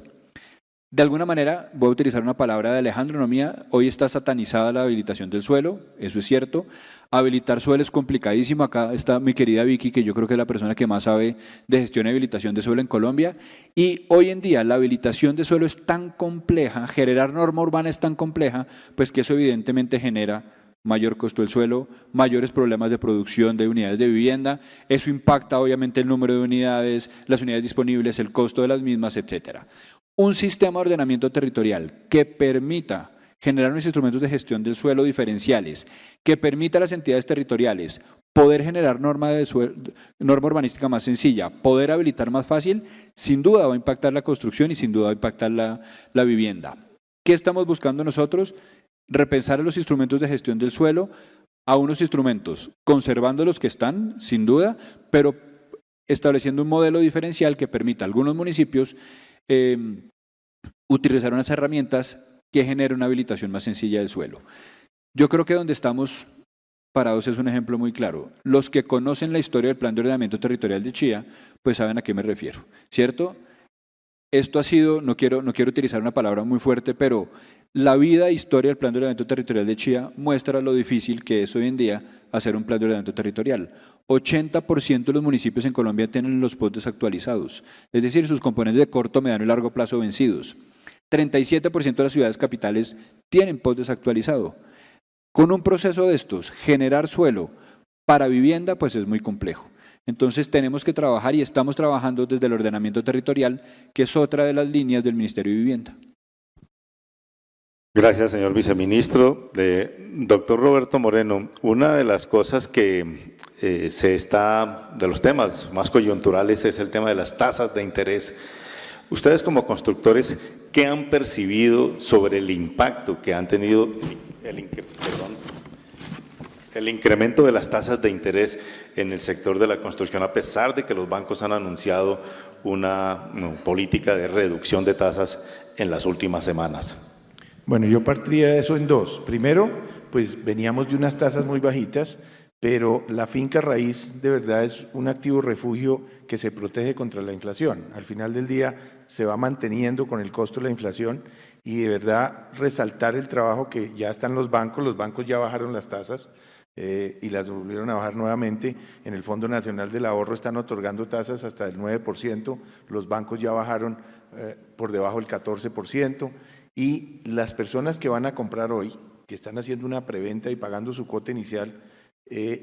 De alguna manera, voy a utilizar una palabra de Alejandro, no mía, hoy está satanizada la habilitación del suelo, eso es cierto. Habilitar suelo es complicadísimo, acá está mi querida Vicky, que yo creo que es la persona que más sabe de gestión y habilitación de suelo en Colombia, y hoy en día la habilitación de suelo es tan compleja, generar norma urbana es tan compleja, pues que eso evidentemente genera mayor costo del suelo, mayores problemas de producción de unidades de vivienda, eso impacta obviamente el número de unidades, las unidades disponibles, el costo de las mismas, etcétera. Un sistema de ordenamiento territorial que permita generar unos instrumentos de gestión del suelo diferenciales, que permita a las entidades territoriales poder generar norma urbanística más sencilla, poder habilitar más fácil, sin duda va a impactar la construcción y sin duda va a impactar la vivienda. ¿Qué estamos buscando nosotros? Repensar los instrumentos de gestión del suelo a unos instrumentos, conservando los que están, sin duda, pero estableciendo un modelo diferencial que permita a algunos municipios utilizar unas herramientas que generen una habilitación más sencilla del suelo. Yo creo que donde estamos parados es un ejemplo muy claro. Los que conocen la historia del Plan de Ordenamiento Territorial de Chía, pues saben a qué me refiero, ¿cierto? Esto ha sido, no quiero utilizar una palabra muy fuerte, pero la vida e historia del Plan de Ordenamiento Territorial de Chía muestra lo difícil que es hoy en día hacer un plan de ordenamiento territorial. 80% de los municipios en Colombia tienen los POT desactualizados, es decir, sus componentes de corto, mediano y largo plazo vencidos. 37% de las ciudades capitales tienen POT desactualizado. Con un proceso de estos, generar suelo para vivienda, pues es muy complejo. Entonces tenemos que trabajar y estamos trabajando desde el ordenamiento territorial, que es otra de las líneas del Ministerio de Vivienda. Gracias, señor viceministro. Doctor Roberto Moreno, una de las cosas que de los temas más coyunturales es el tema de las tasas de interés. Ustedes como constructores, ¿qué han percibido sobre el impacto que han tenido el incremento de las tasas de interés en el sector de la construcción, a pesar de que los bancos han anunciado una política de reducción de tasas en las últimas semanas? Bueno, yo partiría eso en dos. Primero, pues veníamos de unas tasas muy bajitas, pero la finca raíz de verdad es un activo refugio que se protege contra la inflación. Al final del día se va manteniendo con el costo de la inflación y de verdad resaltar el trabajo que ya están los bancos ya bajaron las tasas y las volvieron a bajar nuevamente. En el Fondo Nacional del Ahorro están otorgando tasas hasta el 9%, los bancos ya bajaron por debajo del 14%. Y las personas que van a comprar hoy, que están haciendo una preventa y pagando su cuota inicial,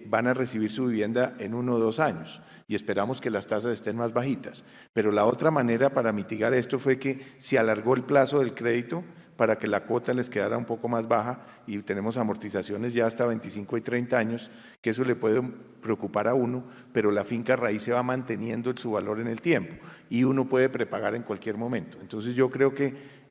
van a recibir su vivienda en 1 o 2 años y esperamos que las tasas estén más bajitas. Pero la otra manera para mitigar esto fue que se alargó el plazo del crédito para que la cuota les quedara un poco más baja y tenemos amortizaciones ya hasta 25 y 30 años, que eso le puede preocupar a uno, pero la finca raíz se va manteniendo su valor en el tiempo y uno puede prepagar en cualquier momento. Entonces yo creo que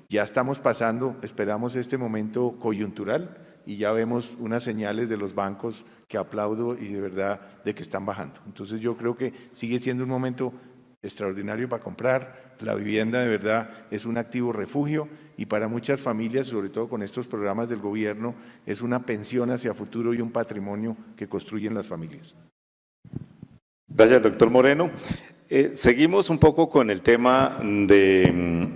ya estamos pasando, esperamos este momento coyuntural y ya vemos unas señales de los bancos que aplaudo y de verdad de que están bajando. Entonces yo creo que sigue siendo un momento extraordinario para comprar. La vivienda de verdad es un activo refugio y para muchas familias, sobre todo con estos programas del gobierno, es una pensión hacia futuro y un patrimonio que construyen las familias. Gracias, doctor Moreno. Seguimos un poco con el tema de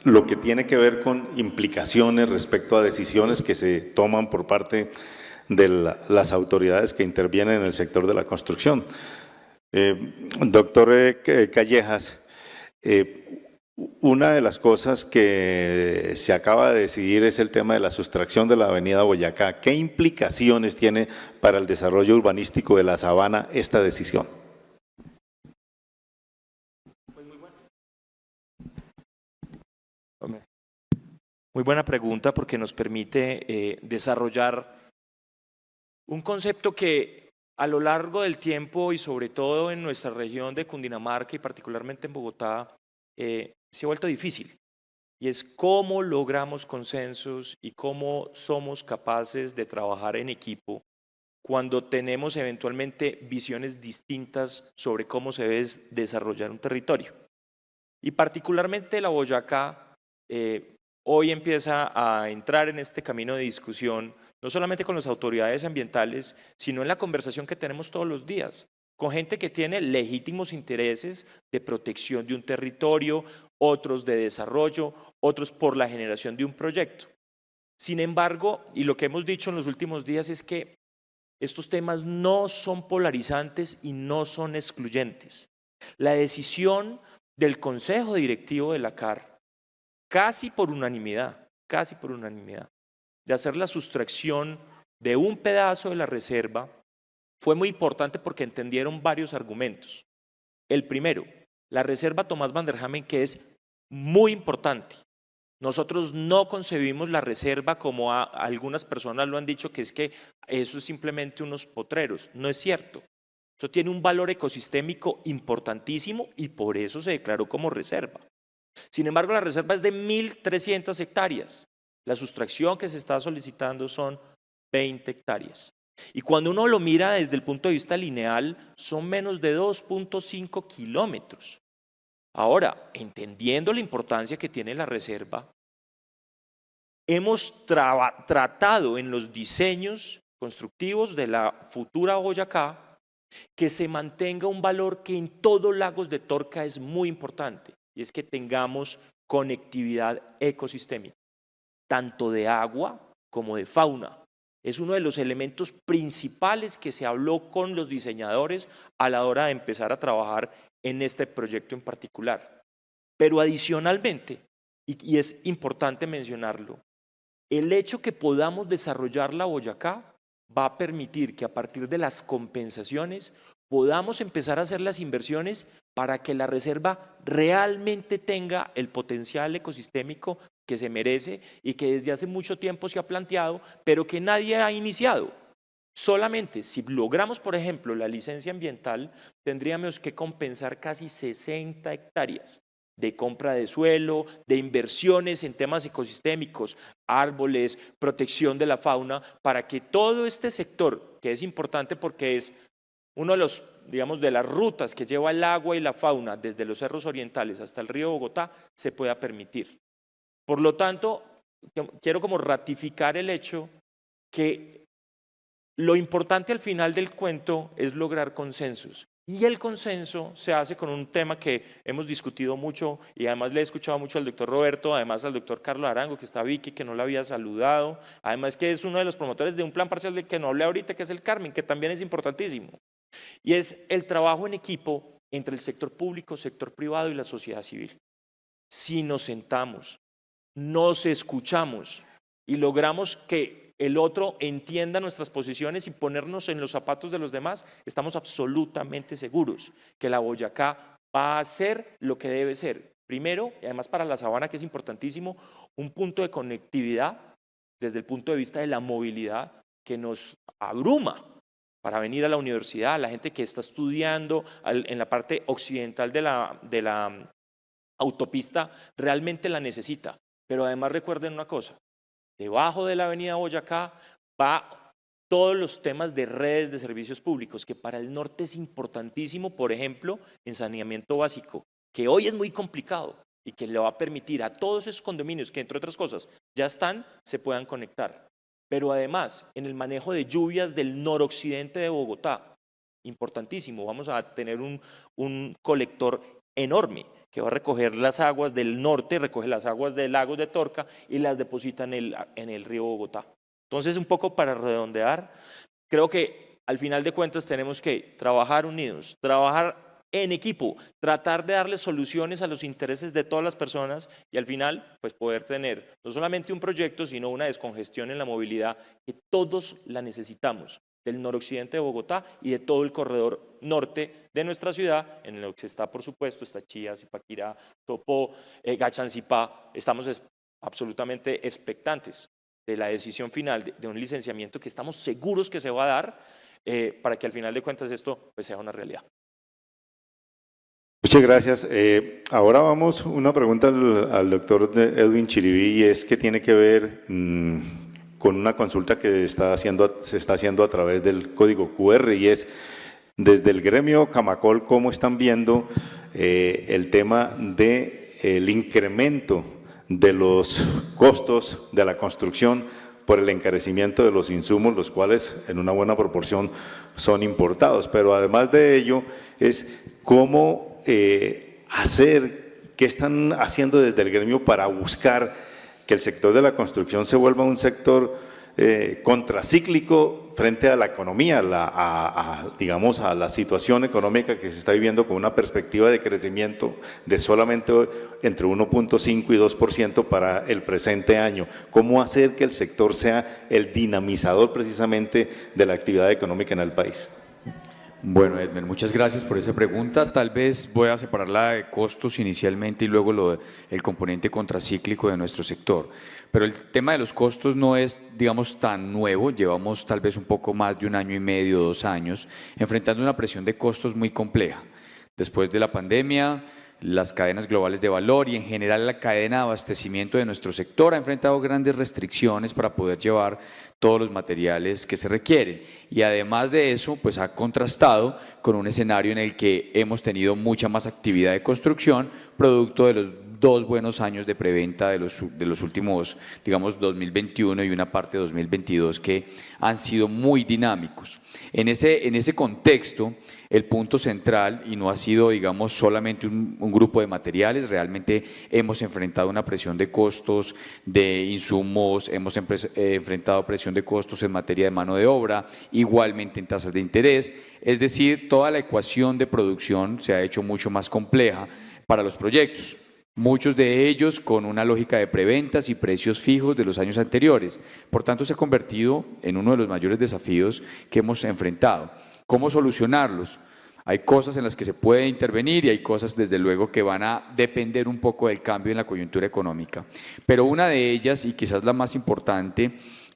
lo que tiene que ver con implicaciones respecto a decisiones que se toman por parte de las autoridades que intervienen en el sector de la construcción. Doctor Callejas, una de las cosas que se acaba de decidir es el tema de la sustracción de la avenida Boyacá. ¿Qué implicaciones tiene para el desarrollo urbanístico de la Sabana esta decisión? Muy buena pregunta porque nos permite desarrollar un concepto que a lo largo del tiempo y sobre todo en nuestra región de Cundinamarca y particularmente en Bogotá se ha vuelto difícil y es cómo logramos consensos y cómo somos capaces de trabajar en equipo cuando tenemos eventualmente visiones distintas sobre cómo se debe desarrollar un territorio. Y particularmente la Boyacá hoy empieza a entrar en este camino de discusión no solamente con las autoridades ambientales, sino en la conversación que tenemos todos los días, con gente que tiene legítimos intereses de protección de un territorio, otros de desarrollo, otros por la generación de un proyecto. Sin embargo, y lo que hemos dicho en los últimos días es que estos temas no son polarizantes y no son excluyentes. La decisión del Consejo Directivo de la CAR, casi por unanimidad, de hacer la sustracción de un pedazo de la reserva, fue muy importante porque entendieron varios argumentos. El primero, la reserva Tomás Van der Hamen, que es muy importante. Nosotros no concebimos la reserva como algunas personas lo han dicho, que es que eso es simplemente unos potreros. No es cierto. Eso tiene un valor ecosistémico importantísimo y por eso se declaró como reserva. Sin embargo, la reserva es de 1.300 hectáreas. La sustracción que se está solicitando son 20 hectáreas. Y cuando uno lo mira desde el punto de vista lineal, son menos de 2.5 kilómetros. Ahora, entendiendo la importancia que tiene la reserva, hemos tratado en los diseños constructivos de la futura Boyacá que se mantenga un valor que en todos Lagos de Torca es muy importante, y es que tengamos conectividad ecosistémica, tanto de agua como de fauna. Es uno de los elementos principales que se habló con los diseñadores a la hora de empezar a trabajar en este proyecto en particular. Pero adicionalmente, y es importante mencionarlo, el hecho que podamos desarrollar la Boyacá va a permitir que a partir de las compensaciones podamos empezar a hacer las inversiones para que la reserva realmente tenga el potencial ecosistémico que se merece y que desde hace mucho tiempo se ha planteado, pero que nadie ha iniciado. Solamente si logramos, por ejemplo, la licencia ambiental, tendríamos que compensar casi 60 hectáreas de compra de suelo, de inversiones en temas ecosistémicos, árboles, protección de la fauna, para que todo este sector, que es importante porque es uno de los, digamos, de las rutas que lleva el agua y la fauna desde los cerros orientales hasta el río Bogotá, se pueda permitir. Por lo tanto, quiero como ratificar el hecho que lo importante al final del cuento es lograr consensos. Y el consenso se hace con un tema que hemos discutido mucho y además le he escuchado mucho al doctor Roberto, además al doctor Carlos Arango, que está Vicky, que no la había saludado, además que es uno de los promotores de un plan parcial del que no hablé ahorita, que es el Carmen, que también es importantísimo. Y es el trabajo en equipo entre el sector público, sector privado y la sociedad civil. Si nos sentamos, nos escuchamos y logramos que el otro entienda nuestras posiciones y ponernos en los zapatos de los demás, estamos absolutamente seguros que la Boyacá va a ser lo que debe ser. Primero, y además para la sabana, que es importantísimo, un punto de conectividad desde el punto de vista de la movilidad que nos abruma para venir a la universidad, la gente que está estudiando en la parte occidental de la autopista realmente la necesita. Pero además recuerden una cosa, debajo de la avenida Boyacá va todos los temas de redes de servicios públicos, que para el norte es importantísimo, por ejemplo, en saneamiento básico, que hoy es muy complicado y que le va a permitir a todos esos condominios que, entre otras cosas, ya están, se puedan conectar. Pero además, en el manejo de lluvias del noroccidente de Bogotá, importantísimo, vamos a tener un colector enorme que va a recoger las aguas del norte, recoge las aguas de Lagos de Torca y las deposita en el río Bogotá. Entonces, un poco para redondear, creo que al final de cuentas tenemos que trabajar unidos, trabajar en equipo, tratar de darle soluciones a los intereses de todas las personas y al final pues poder tener no solamente un proyecto, sino una descongestión en la movilidad que todos la necesitamos, del noroccidente de Bogotá y de todo el corredor norte de nuestra ciudad, en lo que está, por supuesto, está Chía, Zipaquirá, Topó, Gachancipá. Estamos absolutamente expectantes de la decisión final de un licenciamiento que estamos seguros que se va a dar para que al final de cuentas esto pues, sea una realidad. Muchas gracias. Ahora vamos una pregunta al doctor Edwin Chiribí, y es que tiene que ver con una consulta que se está haciendo a través del código QR, y es desde el gremio Camacol, ¿cómo están viendo el tema del incremento de los costos de la construcción por el encarecimiento de los insumos, los cuales en una buena proporción son importados. Pero además de ello es cómo hacer, qué están haciendo desde el gremio para buscar que el sector de la construcción se vuelva un sector contracíclico frente a la economía, digamos a la situación económica que se está viviendo con una perspectiva de crecimiento de solamente entre 1.5 y 2% para el presente año. ¿Cómo hacer que el sector sea el dinamizador precisamente de la actividad económica en el país? Bueno, Edmer, muchas gracias por esa pregunta. Tal vez voy a separarla de costos inicialmente y luego el componente contracíclico de nuestro sector. Pero el tema de los costos no es, digamos, tan nuevo. Llevamos tal vez un poco más de 1 año y medio, 2 años, enfrentando una presión de costos muy compleja. Después de la pandemia, las cadenas globales de valor y en general la cadena de abastecimiento de nuestro sector ha enfrentado grandes restricciones para poder llevar todos los materiales que se requieren. Y además de eso, pues ha contrastado con un escenario en el que hemos tenido mucha más actividad de construcción, producto de los 2 buenos años de preventa de los últimos, digamos, 2021 y una parte de 2022 que han sido muy dinámicos. En ese contexto, el punto central, y no ha sido, digamos, solamente un grupo de materiales, realmente hemos enfrentado una presión de costos de insumos, hemos enfrentado presión de costos en materia de mano de obra, igualmente en tasas de interés, es decir, toda la ecuación de producción se ha hecho mucho más compleja para los proyectos. Muchos de ellos con una lógica de preventas y precios fijos de los años anteriores. Por tanto, se ha convertido en uno de los mayores desafíos que hemos enfrentado. ¿Cómo solucionarlos? Hay cosas en las que se puede intervenir y hay cosas, desde luego, que van a depender un poco del cambio en la coyuntura económica. Pero una de ellas, y quizás la más importante,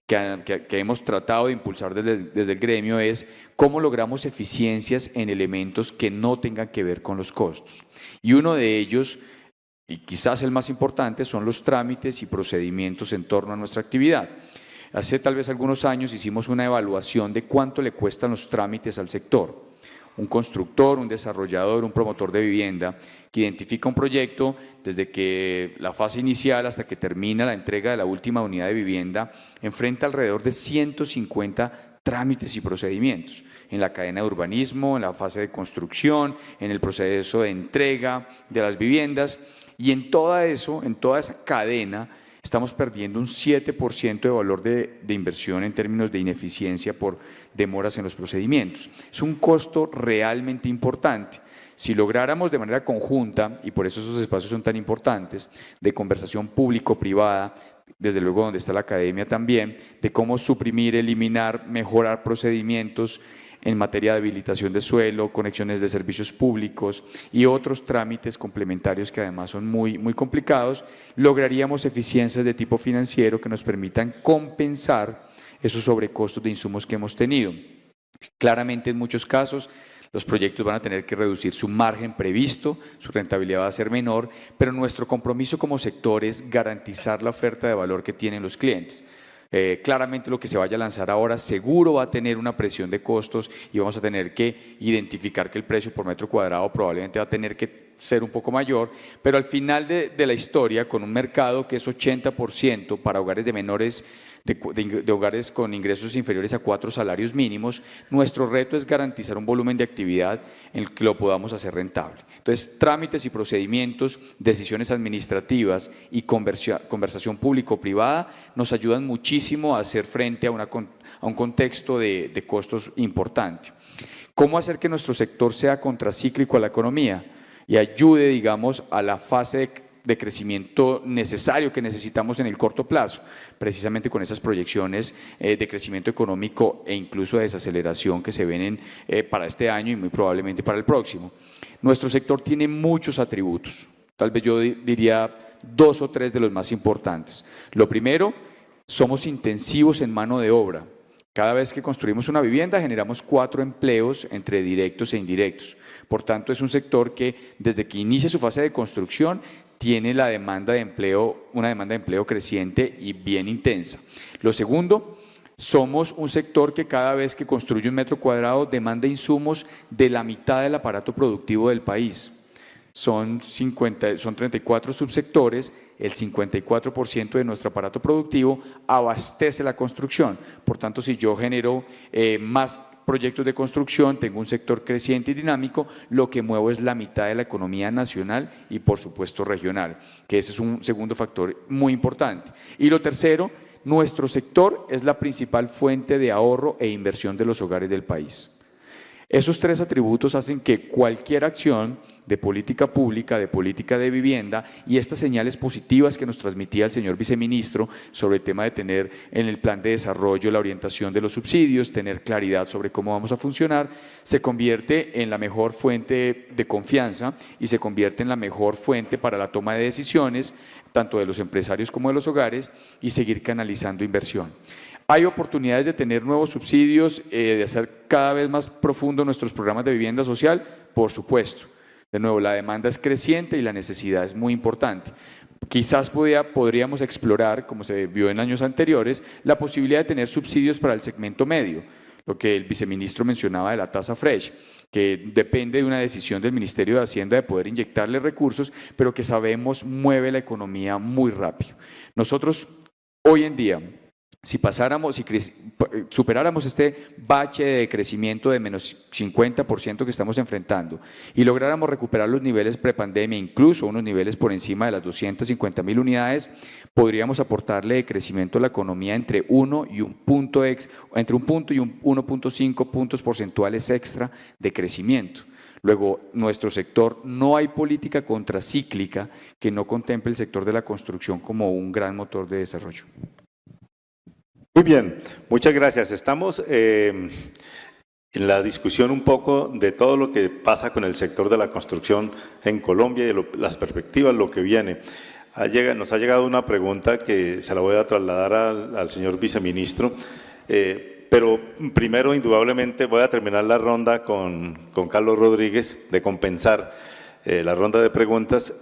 que hemos tratado de impulsar desde el gremio es cómo logramos eficiencias en elementos que no tengan que ver con los costos. Y uno de ellos, y quizás el más importante, son los trámites y procedimientos en torno a nuestra actividad. Hace tal vez algunos años hicimos una evaluación de cuánto le cuestan los trámites al sector. Un constructor, un desarrollador, un promotor de vivienda que identifica un proyecto desde que la fase inicial hasta que termina la entrega de la última unidad de vivienda, enfrenta alrededor de 150 trámites y procedimientos en la cadena de urbanismo, en la fase de construcción, en el proceso de entrega de las viviendas. Y en todo eso, en toda esa cadena, estamos perdiendo un 7% de valor de inversión en términos de ineficiencia por demoras en los procedimientos. Es un costo realmente importante. Si lográramos de manera conjunta, y por eso esos espacios son tan importantes, de conversación público-privada, desde luego donde está la academia también, de cómo suprimir, eliminar, mejorar procedimientos en materia de habilitación de suelo, conexiones de servicios públicos y otros trámites complementarios que además son muy complicados, lograríamos eficiencias de tipo financiero que nos permitan compensar esos sobrecostos de insumos que hemos tenido. Claramente, en muchos casos, los proyectos van a tener que reducir su margen previsto, su rentabilidad va a ser menor, pero nuestro compromiso como sector es garantizar la oferta de valor que tienen los clientes. Claramente lo que se vaya a lanzar ahora seguro va a tener una presión de costos y vamos a tener que identificar que el precio por metro cuadrado probablemente va a tener que ser un poco mayor, pero al final de la historia, con un mercado que es 80% para hogares de menores, de hogares con ingresos inferiores a 4 salarios mínimos, nuestro reto es garantizar un volumen de actividad en el que lo podamos hacer rentable. Entonces, trámites y procedimientos, decisiones administrativas y conversación público-privada nos ayudan muchísimo a hacer frente a un contexto de costos importante. ¿Cómo hacer que nuestro sector sea contracíclico a la economía y ayude, digamos, a la fase de crecimiento necesario que necesitamos en el corto plazo, precisamente con esas proyecciones de crecimiento económico e incluso de desaceleración que se ven para este año y muy probablemente para el próximo? Nuestro sector tiene muchos atributos, tal vez yo diría 2 o 3 de los más importantes. Lo primero, somos intensivos en mano de obra. Cada vez que construimos una vivienda generamos 4 empleos entre directos e indirectos. Por tanto, es un sector que desde que inicia su fase de construcción tiene una demanda de empleo creciente y bien intensa. Lo segundo, somos un sector que cada vez que construye un metro cuadrado demanda insumos de la mitad del aparato productivo del país. son 34 subsectores, el 54% de nuestro aparato productivo abastece la construcción. Por tanto, si yo genero más proyectos de construcción, tengo un sector creciente y dinámico, lo que muevo es la mitad de la economía nacional y por supuesto regional, que ese es un segundo factor muy importante. Y lo tercero, nuestro sector es la principal fuente de ahorro e inversión de los hogares del país. Esos tres atributos hacen que cualquier acción de política pública, de política de vivienda y estas señales positivas que nos transmitía el señor viceministro sobre el tema de tener en el plan de desarrollo la orientación de los subsidios, tener claridad sobre cómo vamos a funcionar, se convierte en la mejor fuente de confianza y se convierte en la mejor fuente para la toma de decisiones, tanto de los empresarios como de los hogares, y seguir canalizando inversión. ¿Hay oportunidades de tener nuevos subsidios, de hacer cada vez más profundo nuestros programas de vivienda social? Por supuesto. De nuevo, la demanda es creciente y la necesidad es muy importante. Quizás podríamos explorar, como se vio en años anteriores, la posibilidad de tener subsidios para el segmento medio, lo que el viceministro mencionaba de la tasa Fresh, que depende de una decisión del Ministerio de Hacienda de poder inyectarle recursos, pero que sabemos mueve la economía muy rápido. Nosotros, hoy en día, si superáramos este bache de crecimiento de menos 50% que estamos enfrentando y lográramos recuperar los niveles prepandemia, incluso unos niveles por encima de las 250.000 unidades, podríamos aportarle de crecimiento a la economía entre 1 y un punto entre 1 punto y 1.5 puntos porcentuales extra de crecimiento. Luego, nuestro sector, no hay política contracíclica que no contemple el sector de la construcción como un gran motor de desarrollo. Muy bien, muchas gracias. Estamos en la discusión un poco de todo lo que pasa con el sector de la construcción en Colombia y las perspectivas, lo que viene. Nos ha llegado una pregunta que se la voy a trasladar al señor viceministro, pero primero, indudablemente, voy a terminar la ronda con Carlos Rodríguez de compensar la ronda de preguntas.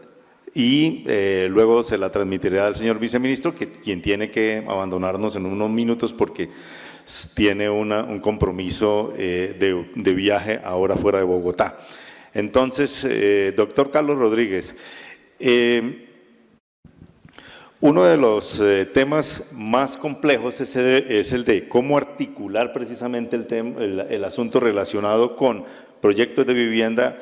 Y luego se la transmitiré al señor viceministro, quien tiene que abandonarnos en unos minutos porque tiene un compromiso de viaje ahora fuera de Bogotá. Entonces, doctor Carlos Rodríguez, uno de los temas más complejos es el de cómo articular precisamente el asunto relacionado con proyectos de vivienda,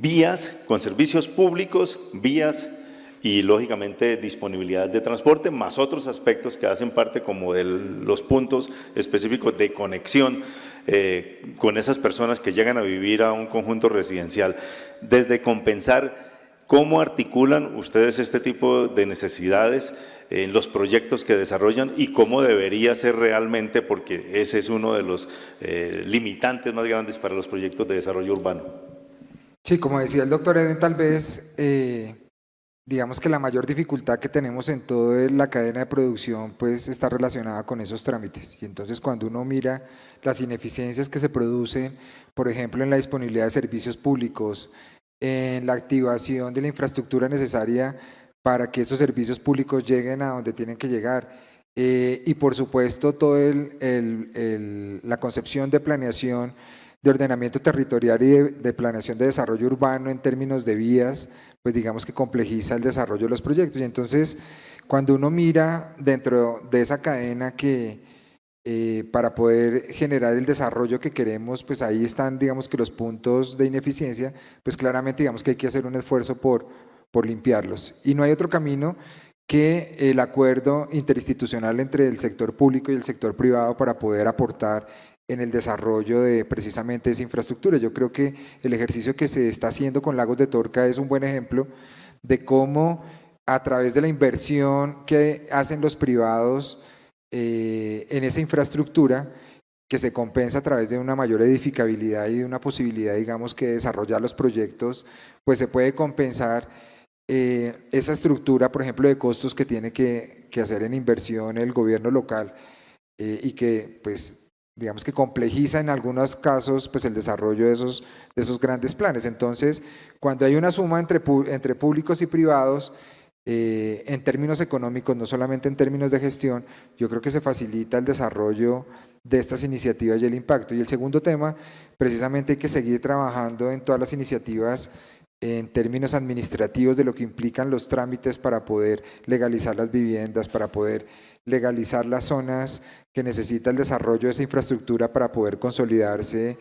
vías con servicios públicos, vías y lógicamente disponibilidad de transporte, más otros aspectos que hacen parte como de los puntos específicos de conexión con esas personas que llegan a vivir a un conjunto residencial. Desde compensar, ¿cómo articulan ustedes este tipo de necesidades en los proyectos que desarrollan y cómo debería ser realmente, porque ese es uno de los limitantes más grandes para los proyectos de desarrollo urbano? Sí, como decía el doctor Edwin, tal vez, digamos que la mayor dificultad que tenemos en toda la cadena de producción pues está relacionada con esos trámites. Y entonces cuando uno mira las ineficiencias que se producen, por ejemplo, en la disponibilidad de servicios públicos, en la activación de la infraestructura necesaria para que esos servicios públicos lleguen a donde tienen que llegar, y por supuesto toda la concepción de planeación, de ordenamiento territorial y de planeación de desarrollo urbano en términos de vías, pues digamos que complejiza el desarrollo de los proyectos. Y entonces, cuando uno mira dentro de esa cadena que para poder generar el desarrollo que queremos, pues ahí están, digamos que los puntos de ineficiencia, pues claramente digamos que hay que hacer un esfuerzo por limpiarlos. Y no hay otro camino que el acuerdo interinstitucional entre el sector público y el sector privado para poder aportar en el desarrollo de precisamente esa infraestructura. Yo creo que el ejercicio que se está haciendo con Lagos de Torca es un buen ejemplo de cómo a través de la inversión que hacen los privados en esa infraestructura, que se compensa a través de una mayor edificabilidad y de una posibilidad, digamos, que desarrollar los proyectos, pues se puede compensar esa estructura, por ejemplo, de costos que tiene que hacer en inversión el gobierno local y que, pues, digamos que complejiza en algunos casos pues el desarrollo de esos grandes planes. Entonces, cuando hay una suma entre públicos y privados, en términos económicos, no solamente en términos de gestión, yo creo que se facilita el desarrollo de estas iniciativas y el impacto. Y el segundo tema, precisamente hay que seguir trabajando en todas las iniciativas en términos administrativos de lo que implican los trámites para poder legalizar las viviendas, para poder legalizar las zonas que necesita el desarrollo de esa infraestructura para poder consolidarse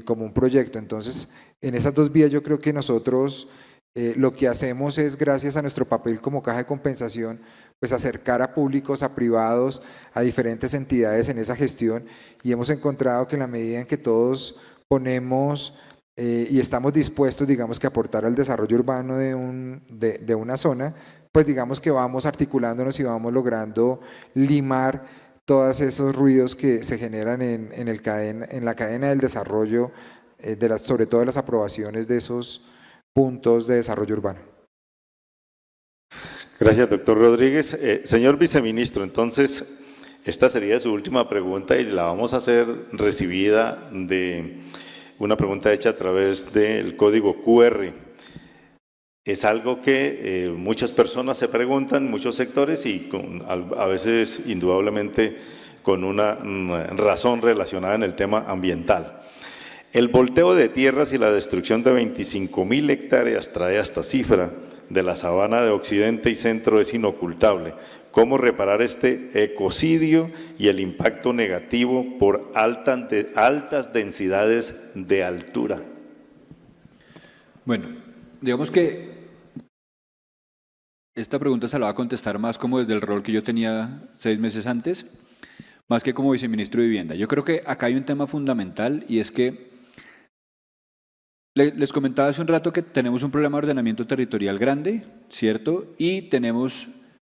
como un proyecto. Entonces, en esas dos vías yo creo que nosotros lo que hacemos es, gracias a nuestro papel como caja de compensación, pues acercar a públicos, a privados, a diferentes entidades en esa gestión, y hemos encontrado que en la medida en que todos ponemos y estamos dispuestos, digamos, que a aportar al desarrollo urbano de una zona, pues digamos que vamos articulándonos y vamos logrando limar todos esos ruidos que se generan en la cadena del desarrollo, sobre todo de las aprobaciones de esos puntos de desarrollo urbano. Gracias, doctor Rodríguez. Señor viceministro, entonces, esta sería su última pregunta y la vamos a hacer recibida de una pregunta hecha a través del código QR. Es algo que muchas personas se preguntan, muchos sectores, y a veces indudablemente con una razón relacionada en el tema ambiental. El volteo de tierras y la destrucción de 25.000 hectáreas trae esta cifra de la sabana de Occidente y Centro es inocultable. ¿Cómo reparar este ecocidio y el impacto negativo por altas densidades de altura? Bueno, digamos que esta pregunta se la va a contestar más como desde el rol que yo tenía 6 meses antes, más que como viceministro de Vivienda. Yo creo que acá hay un tema fundamental, y es que les comentaba hace un rato que tenemos un problema de ordenamiento territorial grande, ¿cierto? Y tenemos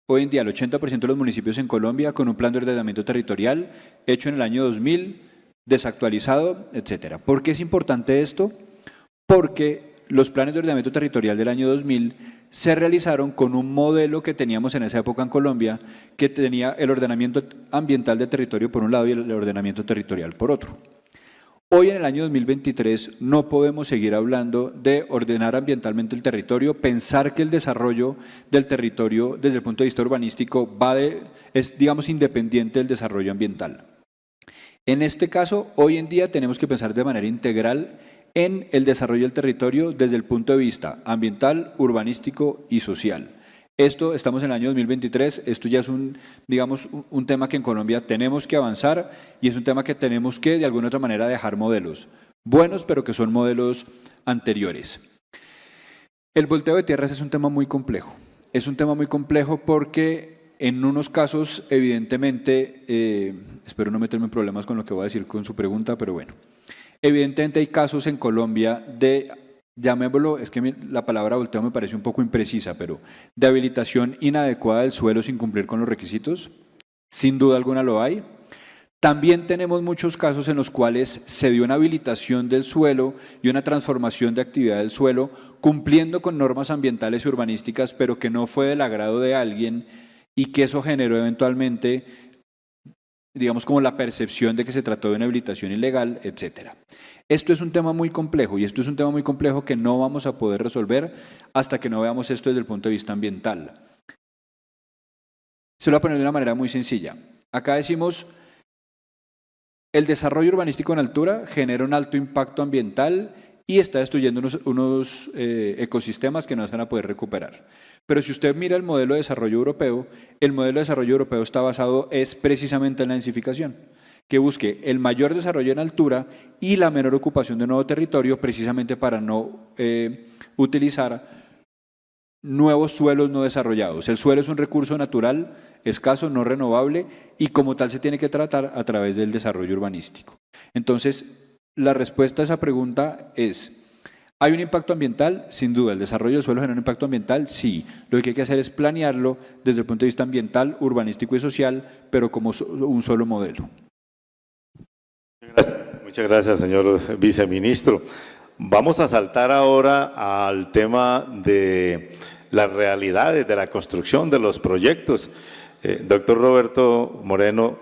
hoy en día el 80% de los municipios en Colombia con un plan de ordenamiento territorial hecho en el año 2000, desactualizado, etcétera. ¿Por qué es importante esto? Porque los planes de ordenamiento territorial del año 2000 se realizaron con un modelo que teníamos en esa época en Colombia, que tenía el ordenamiento ambiental del territorio por un lado y el ordenamiento territorial por otro. Hoy en el año 2023 no podemos seguir hablando de ordenar ambientalmente el territorio, pensar que el desarrollo del territorio desde el punto de vista urbanístico es, digamos, independiente del desarrollo ambiental. En este caso, hoy en día tenemos que pensar de manera integral en el desarrollo del territorio desde el punto de vista ambiental, urbanístico y social. Estamos en el año 2023, esto ya es digamos, un tema que en Colombia tenemos que avanzar, y es un tema que tenemos que de alguna otra manera dejar modelos buenos, pero que son modelos anteriores. El volteo de tierras es un tema muy complejo. Es un tema muy complejo porque en unos casos, evidentemente, espero no meterme en problemas con lo que voy a decir con su pregunta, pero bueno, evidentemente hay casos en Colombia llamémoslo, es que la palabra volteo me parece un poco imprecisa, pero de habilitación inadecuada del suelo sin cumplir con los requisitos, sin duda alguna lo hay. También tenemos muchos casos en los cuales se dio una habilitación del suelo y una transformación de actividad del suelo cumpliendo con normas ambientales y urbanísticas, pero que no fue del agrado de alguien, y que eso generó eventualmente, digamos, como la percepción de que se trató de una habilitación ilegal, etcétera. Esto es un tema muy complejo, y esto es un tema muy complejo que no vamos a poder resolver hasta que no veamos esto desde el punto de vista ambiental. Se lo voy a poner de una manera muy sencilla. Acá decimos, el desarrollo urbanístico en altura genera un alto impacto ambiental y está destruyendo unos ecosistemas que no se van a poder recuperar. Pero si usted mira el modelo de desarrollo europeo, el modelo de desarrollo europeo está basado precisamente en la densificación, que busque el mayor desarrollo en altura y la menor ocupación de nuevo territorio, precisamente para no utilizar nuevos suelos no desarrollados. El suelo es un recurso natural, escaso, no renovable, y como tal se tiene que tratar a través del desarrollo urbanístico. Entonces, la respuesta a esa pregunta es, ¿hay un impacto ambiental? Sin duda. ¿El desarrollo del suelo genera un impacto ambiental? Sí. Lo que hay que hacer es planearlo desde el punto de vista ambiental, urbanístico y social, pero como un solo modelo. Muchas gracias, señor viceministro. Vamos a saltar ahora al tema de las realidades de la construcción de los proyectos. Doctor Roberto Moreno,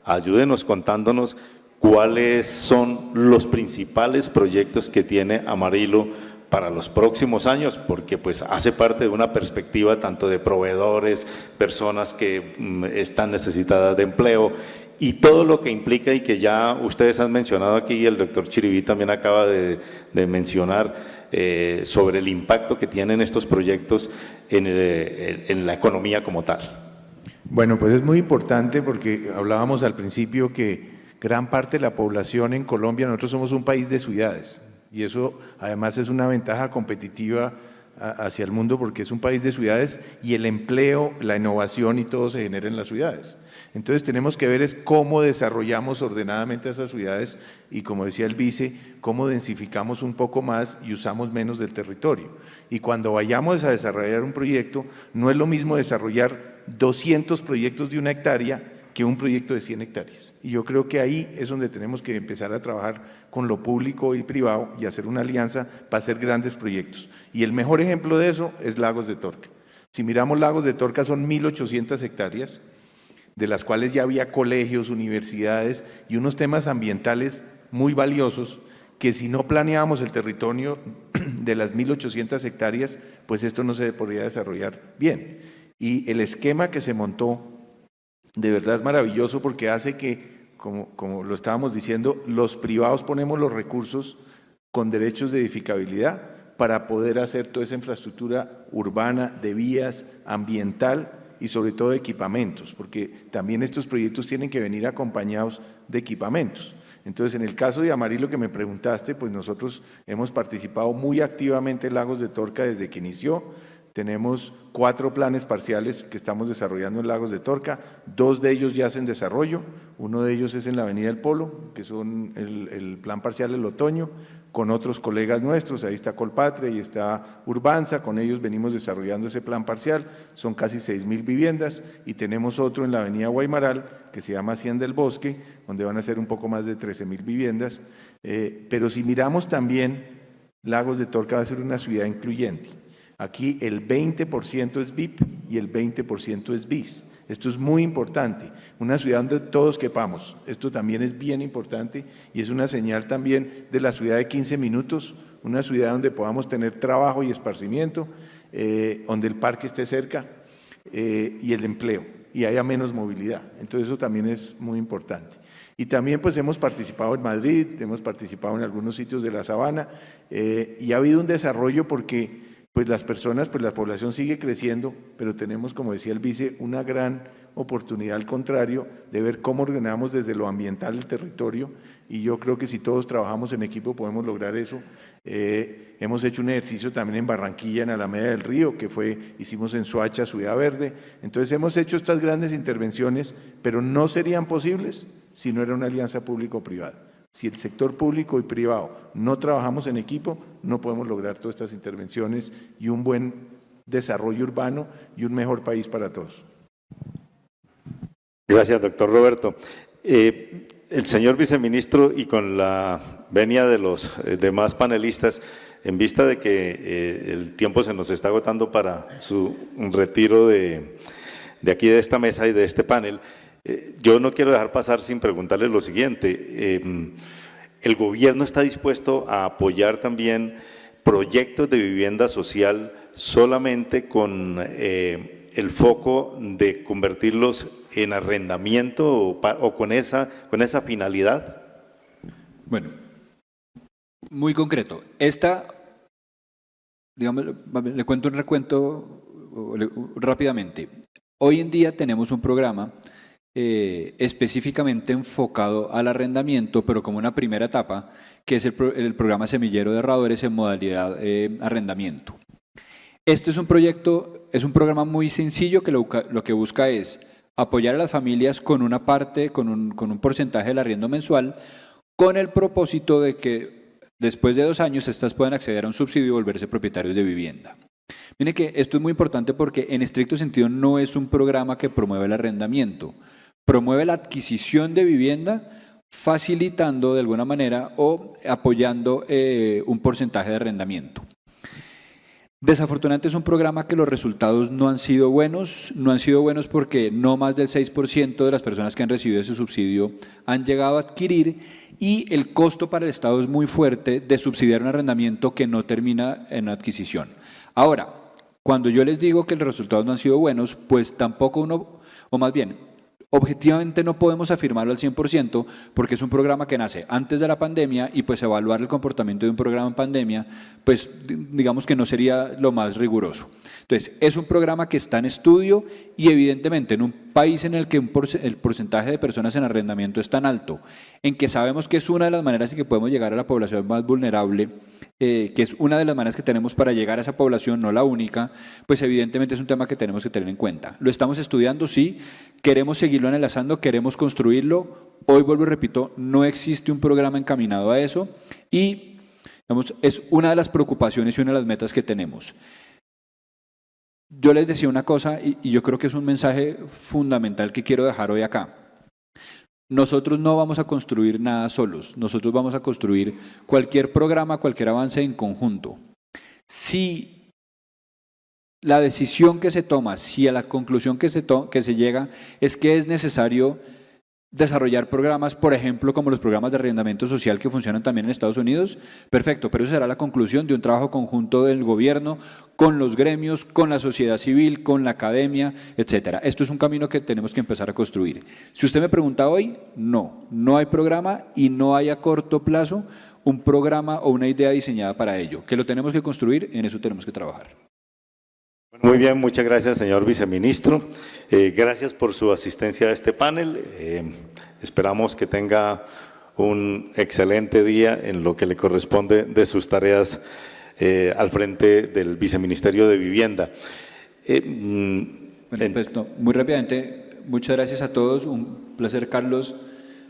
ayúdenos contándonos cuáles son los principales proyectos que tiene Amarillo para los próximos años, porque pues hace parte de una perspectiva tanto de proveedores, personas que están necesitadas de empleo, y todo lo que implica y que ya ustedes han mencionado aquí, y el doctor Chiribí también acaba de mencionar, sobre el impacto que tienen estos proyectos en la economía como tal. Bueno, pues es muy importante porque hablábamos al principio que gran parte de la población en Colombia, nosotros somos un país de ciudades y eso además es una ventaja competitiva hacia el mundo porque es un país de ciudades y el empleo, la innovación y todo se genera en las ciudades. Entonces tenemos que ver es cómo desarrollamos ordenadamente esas ciudades y, como decía el vice, cómo densificamos un poco más y usamos menos del territorio. Y cuando vayamos a desarrollar un proyecto, no es lo mismo desarrollar 200 proyectos de 1 hectárea que un proyecto de 100 hectáreas. Y yo creo que ahí es donde tenemos que empezar a trabajar con lo público y privado y hacer una alianza para hacer grandes proyectos. Y el mejor ejemplo de eso es Lagos de Torca. Si miramos Lagos de Torca son 1.800 hectáreas, de las cuales ya había colegios, universidades y unos temas ambientales muy valiosos que si no planeábamos el territorio de las 1.800 hectáreas, pues esto no se podría desarrollar bien. Y el esquema que se montó de verdad es maravilloso porque hace que, como lo estábamos diciendo, los privados ponemos los recursos con derechos de edificabilidad para poder hacer toda esa infraestructura urbana, de vías, ambiental y sobre todo de equipamientos, porque también estos proyectos tienen que venir acompañados de equipamientos. Entonces, en el caso de Amarillo que me preguntaste, pues nosotros hemos participado muy activamente en Lagos de Torca desde que inició. Tenemos 4 planes parciales que estamos desarrollando en Lagos de Torca, 2 de ellos ya hacen desarrollo, uno de ellos es en la Avenida del Polo, que son el plan parcial del otoño, con otros colegas nuestros, ahí está Colpatria y está Urbanza, con ellos venimos desarrollando ese plan parcial, son casi 6.000 viviendas, y tenemos otro en la Avenida Guaymaral, que se llama Hacienda del Bosque, donde van a ser un poco más de 13.000 viviendas, pero si miramos también, Lagos de Torca va a ser una ciudad incluyente. Aquí el 20% es VIP y el 20% es BIS. Esto es muy importante, una ciudad donde todos quepamos, esto también es bien importante y es una señal también de la ciudad de 15 minutos, una ciudad donde podamos tener trabajo y esparcimiento, donde el parque esté cerca y el empleo y haya menos movilidad, entonces eso también es muy importante. Y también pues hemos participado en Madrid, hemos participado en algunos sitios de la Sabana y ha habido un desarrollo porque pues las personas, pues la población sigue creciendo, pero tenemos, como decía el vice, una gran oportunidad al contrario de ver cómo ordenamos desde lo ambiental el territorio y yo creo que si todos trabajamos en equipo podemos lograr eso. Hemos hecho un ejercicio también en Barranquilla, en Alameda del Río, que hicimos en Soacha, Ciudad Verde. Entonces hemos hecho estas grandes intervenciones, pero no serían posibles si no era una alianza público-privada. Si el sector público y privado no trabajamos en equipo, no podemos lograr todas estas intervenciones y un buen desarrollo urbano y un mejor país para todos. Gracias, doctor Roberto. El señor viceministro y con la venia de los demás panelistas, en vista de que el tiempo se nos está agotando para su retiro de aquí de esta mesa y de este panel, yo no quiero dejar pasar sin preguntarle lo siguiente. ¿El gobierno está dispuesto a apoyar también proyectos de vivienda social solamente con el foco de convertirlos en arrendamiento o con esa finalidad? Bueno, muy concreto. Digamos, le cuento un recuento rápidamente. Hoy en día tenemos un programa específicamente enfocado al arrendamiento, pero como una primera etapa, que es el programa Semillero de Ahorradores en modalidad arrendamiento. Este es un programa muy sencillo que lo que busca es apoyar a las familias con una parte, con un porcentaje del arriendo mensual, con el propósito de que después de 2 años estas puedan acceder a un subsidio y volverse propietarios de vivienda. Miren que esto es muy importante porque en estricto sentido no es un programa que promueve el arrendamiento, promueve la adquisición de vivienda facilitando de alguna manera o apoyando un porcentaje de arrendamiento. Desafortunadamente es un programa que los resultados no han sido buenos porque no más del 6% de las personas que han recibido ese subsidio han llegado a adquirir y el costo para el Estado es muy fuerte de subsidiar un arrendamiento que no termina en adquisición. Ahora, cuando yo les digo que los resultados no han sido buenos, pues tampoco o más bien, Objetivamente no podemos afirmarlo al 100% porque es un programa que nace antes de la pandemia y pues evaluar el comportamiento de un programa en pandemia, pues digamos que no sería lo más riguroso. Entonces, es un programa que está en estudio y evidentemente en un país en el que el porcentaje de personas en arrendamiento es tan alto, en que sabemos que es una de las maneras en que podemos llegar a la población más vulnerable, que es una de las maneras que tenemos para llegar a esa población, no la única, pues evidentemente es un tema que tenemos que tener en cuenta. Lo estamos estudiando, sí, queremos seguirlo analizando, queremos construirlo. Hoy, vuelvo y repito, no existe un programa encaminado a eso y digamos, es una de las preocupaciones y una de las metas que tenemos. Yo les decía una cosa y yo creo que es un mensaje fundamental que quiero dejar hoy acá. Nosotros no vamos a construir nada solos, nosotros vamos a construir cualquier programa, cualquier avance en conjunto. Si la decisión que se toma, si a la conclusión que se llega es que es necesario desarrollar programas, por ejemplo, como los programas de arrendamiento social que funcionan también en Estados Unidos, perfecto, pero eso será la conclusión de un trabajo conjunto del gobierno con los gremios, con la sociedad civil, con la academia, etcétera. Esto es un camino que tenemos que empezar a construir. Si usted me pregunta hoy, no hay programa y no hay a corto plazo un programa o una idea diseñada para ello. Que lo tenemos que construir, en eso tenemos que trabajar. Muy bien, muchas gracias, señor viceministro. Gracias por su asistencia a este panel. Esperamos que tenga un excelente día en lo que le corresponde de sus tareas al frente del Viceministerio de Vivienda. Bueno, pues, muy rápidamente, muchas gracias a todos. Un placer, Carlos,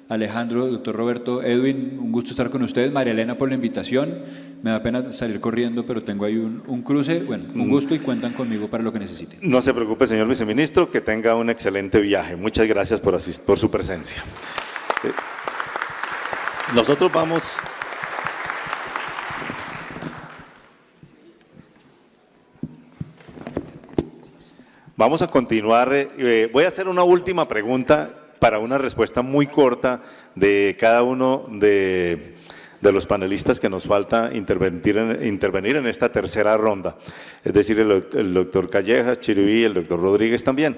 Alejandro, doctor Roberto, Edwin, un gusto estar con ustedes. María Elena, por la invitación. Me da pena salir corriendo, pero tengo ahí un cruce. Bueno, un gusto y cuentan conmigo para lo que necesiten. No se preocupe, señor viceministro, que tenga un excelente viaje. Muchas gracias por su presencia. Nosotros vamos... Vamos a continuar. Voy a hacer una última pregunta para una respuesta muy corta de cada uno de los panelistas que nos falta intervenir en esta tercera ronda, es decir, el doctor Callejas, Chiribí, el doctor Rodríguez también.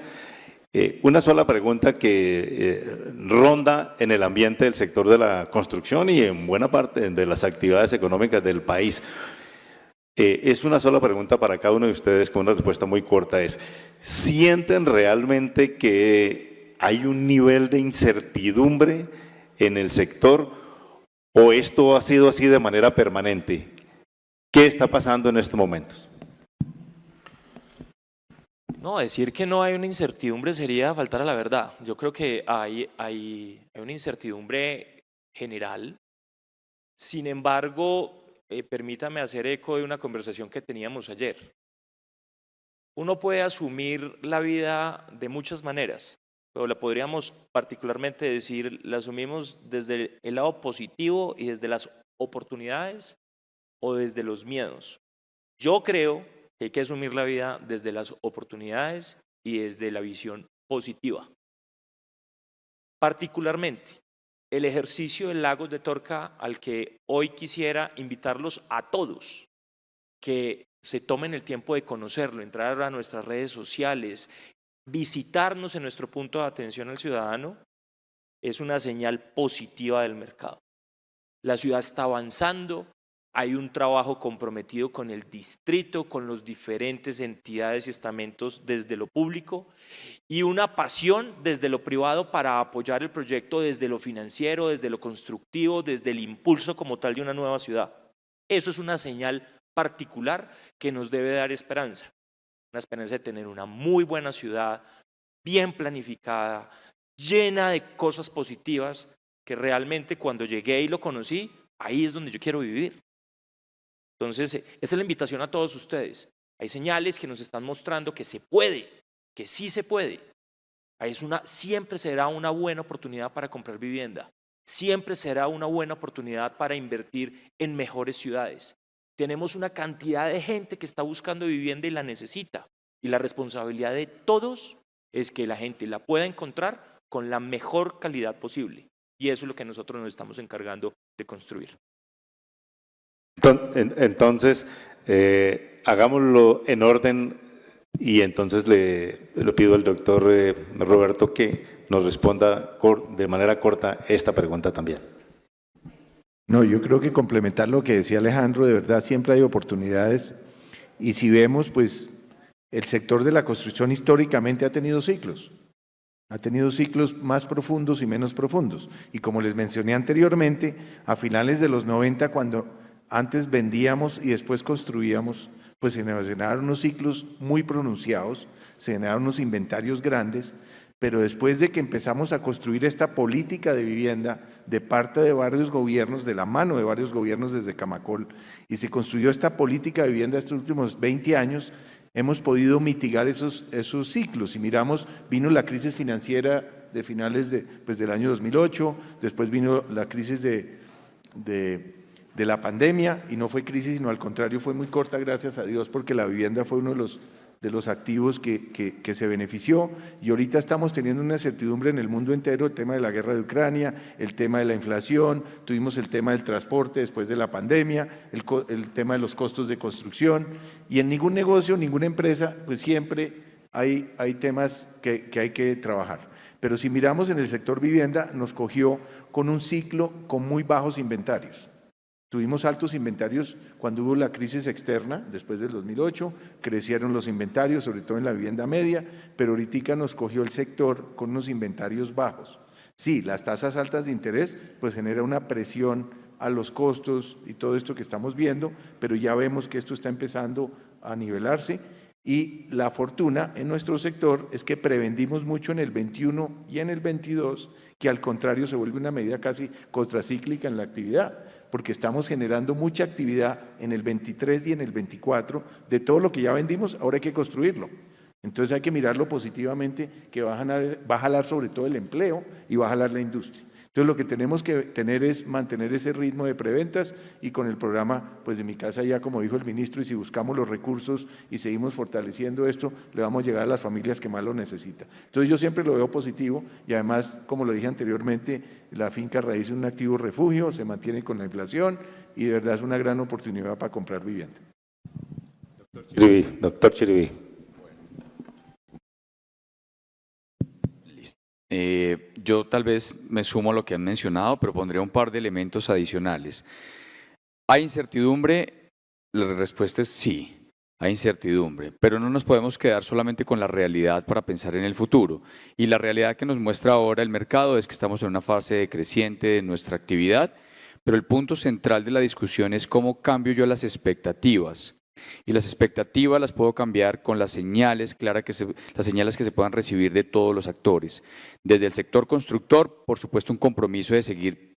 Una sola pregunta que ronda en el ambiente del sector de la construcción y en buena parte de las actividades económicas del país. Es una sola pregunta para cada uno de ustedes con una respuesta muy corta. ¿Sienten realmente que hay un nivel de incertidumbre en el sector o esto ha sido así de manera permanente? ¿Qué está pasando en estos momentos? No, decir que no hay una incertidumbre sería faltar a la verdad. Yo creo que hay una incertidumbre general. Sin embargo, permítame hacer eco de una conversación que teníamos ayer. Uno puede asumir la vida de muchas maneras, pero la podríamos particularmente decir, la asumimos desde el lado positivo y desde las oportunidades o desde los miedos. Yo creo que hay que asumir la vida desde las oportunidades y desde la visión positiva. Particularmente, el ejercicio del Lagos de Torca al que hoy quisiera invitarlos a todos, que se tomen el tiempo de conocerlo, entrar a nuestras redes sociales, visitarnos en nuestro punto de atención al ciudadano, es una señal positiva del mercado. La ciudad está avanzando, hay un trabajo comprometido con el distrito, con las diferentes entidades y estamentos desde lo público y una pasión desde lo privado para apoyar el proyecto desde lo financiero, desde lo constructivo, desde el impulso como tal de una nueva ciudad. Eso es una señal particular que nos debe dar esperanza. Una esperanza de tener una muy buena ciudad, bien planificada, llena de cosas positivas, que realmente cuando llegué y lo conocí, ahí es donde yo quiero vivir. Entonces, esa es la invitación a todos ustedes. Hay señales que nos están mostrando que se puede, que sí se puede. Siempre será una buena oportunidad para comprar vivienda. Siempre será una buena oportunidad para invertir en mejores ciudades. Tenemos una cantidad de gente que está buscando vivienda y la necesita. Y la responsabilidad de todos es que la gente la pueda encontrar con la mejor calidad posible. Y eso es lo que nosotros nos estamos encargando de construir. Entonces, hagámoslo en orden y entonces le pido al doctor Roberto que nos responda de manera corta esta pregunta también. No, yo creo que complementar lo que decía Alejandro, de verdad siempre hay oportunidades y si vemos, pues el sector de la construcción históricamente ha tenido ciclos más profundos y menos profundos. Y como les mencioné anteriormente, a finales de los 90, cuando antes vendíamos y después construíamos, pues se generaron unos ciclos muy pronunciados, se generaron unos inventarios grandes, pero después de que empezamos a construir esta política de vivienda de parte de varios gobiernos, de la mano de varios gobiernos desde Camacol, y se construyó esta política de vivienda estos últimos 20 años, hemos podido mitigar esos ciclos. Y miramos, vino la crisis financiera de finales del año 2008, después vino la crisis de la pandemia, y no fue crisis, sino al contrario, fue muy corta, gracias a Dios, porque la vivienda fue uno de los activos que se benefició, y ahorita estamos teniendo una incertidumbre en el mundo entero, el tema de la guerra de Ucrania, el tema de la inflación, tuvimos el tema del transporte después de la pandemia, el tema de los costos de construcción, y en ningún negocio, ninguna empresa, pues siempre hay temas que hay que trabajar. Pero si miramos en el sector vivienda, nos cogió con un ciclo con muy bajos inventarios. Tuvimos altos inventarios cuando hubo la crisis externa, después del 2008, crecieron los inventarios, sobre todo en la vivienda media, pero ahorita nos cogió el sector con unos inventarios bajos. Sí, las tasas altas de interés pues genera una presión a los costos y todo esto que estamos viendo, pero ya vemos que esto está empezando a nivelarse y la fortuna en nuestro sector es que prevendimos mucho en el 21 y en el 22, que al contrario se vuelve una medida casi contracíclica en la actividad, porque estamos generando mucha actividad en el 23 y en el 24 de todo lo que ya vendimos, ahora hay que construirlo. Entonces hay que mirarlo positivamente, que va a jalar sobre todo el empleo y va a jalar la industria. Entonces lo que tenemos que tener es mantener ese ritmo de preventas y con el programa pues de Mi Casa Ya, como dijo el ministro, y si buscamos los recursos y seguimos fortaleciendo esto, le vamos a llegar a las familias que más lo necesitan. Entonces yo siempre lo veo positivo y además, como lo dije anteriormente, la finca raíz es un activo refugio, se mantiene con la inflación y de verdad es una gran oportunidad para comprar vivienda. Doctor Chiribí. Yo tal vez me sumo a lo que han mencionado, pero pondría un par de elementos adicionales. ¿Hay incertidumbre? La respuesta es sí, hay incertidumbre, pero no nos podemos quedar solamente con la realidad para pensar en el futuro. Y la realidad que nos muestra ahora el mercado es que estamos en una fase decreciente de nuestra actividad, pero el punto central de la discusión es cómo cambio yo las expectativas. Y las expectativas las puedo cambiar con las señales claras las señales que se puedan recibir de todos los actores. Desde el sector constructor, por supuesto, un compromiso de seguir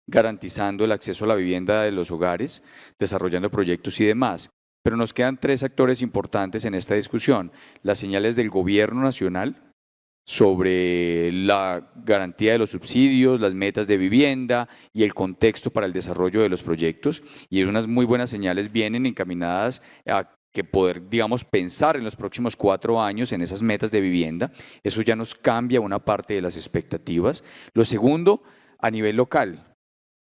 garantizando el acceso a la vivienda de los hogares, desarrollando proyectos y demás. Pero nos quedan tres actores importantes en esta discusión. Las señales del gobierno nacional sobre la garantía de los subsidios, las metas de vivienda y el contexto para el desarrollo de los proyectos. Y unas muy buenas señales vienen encaminadas a que poder, digamos, pensar en los próximos 4 años en esas metas de vivienda. Eso ya nos cambia una parte de las expectativas. Lo segundo, a nivel local.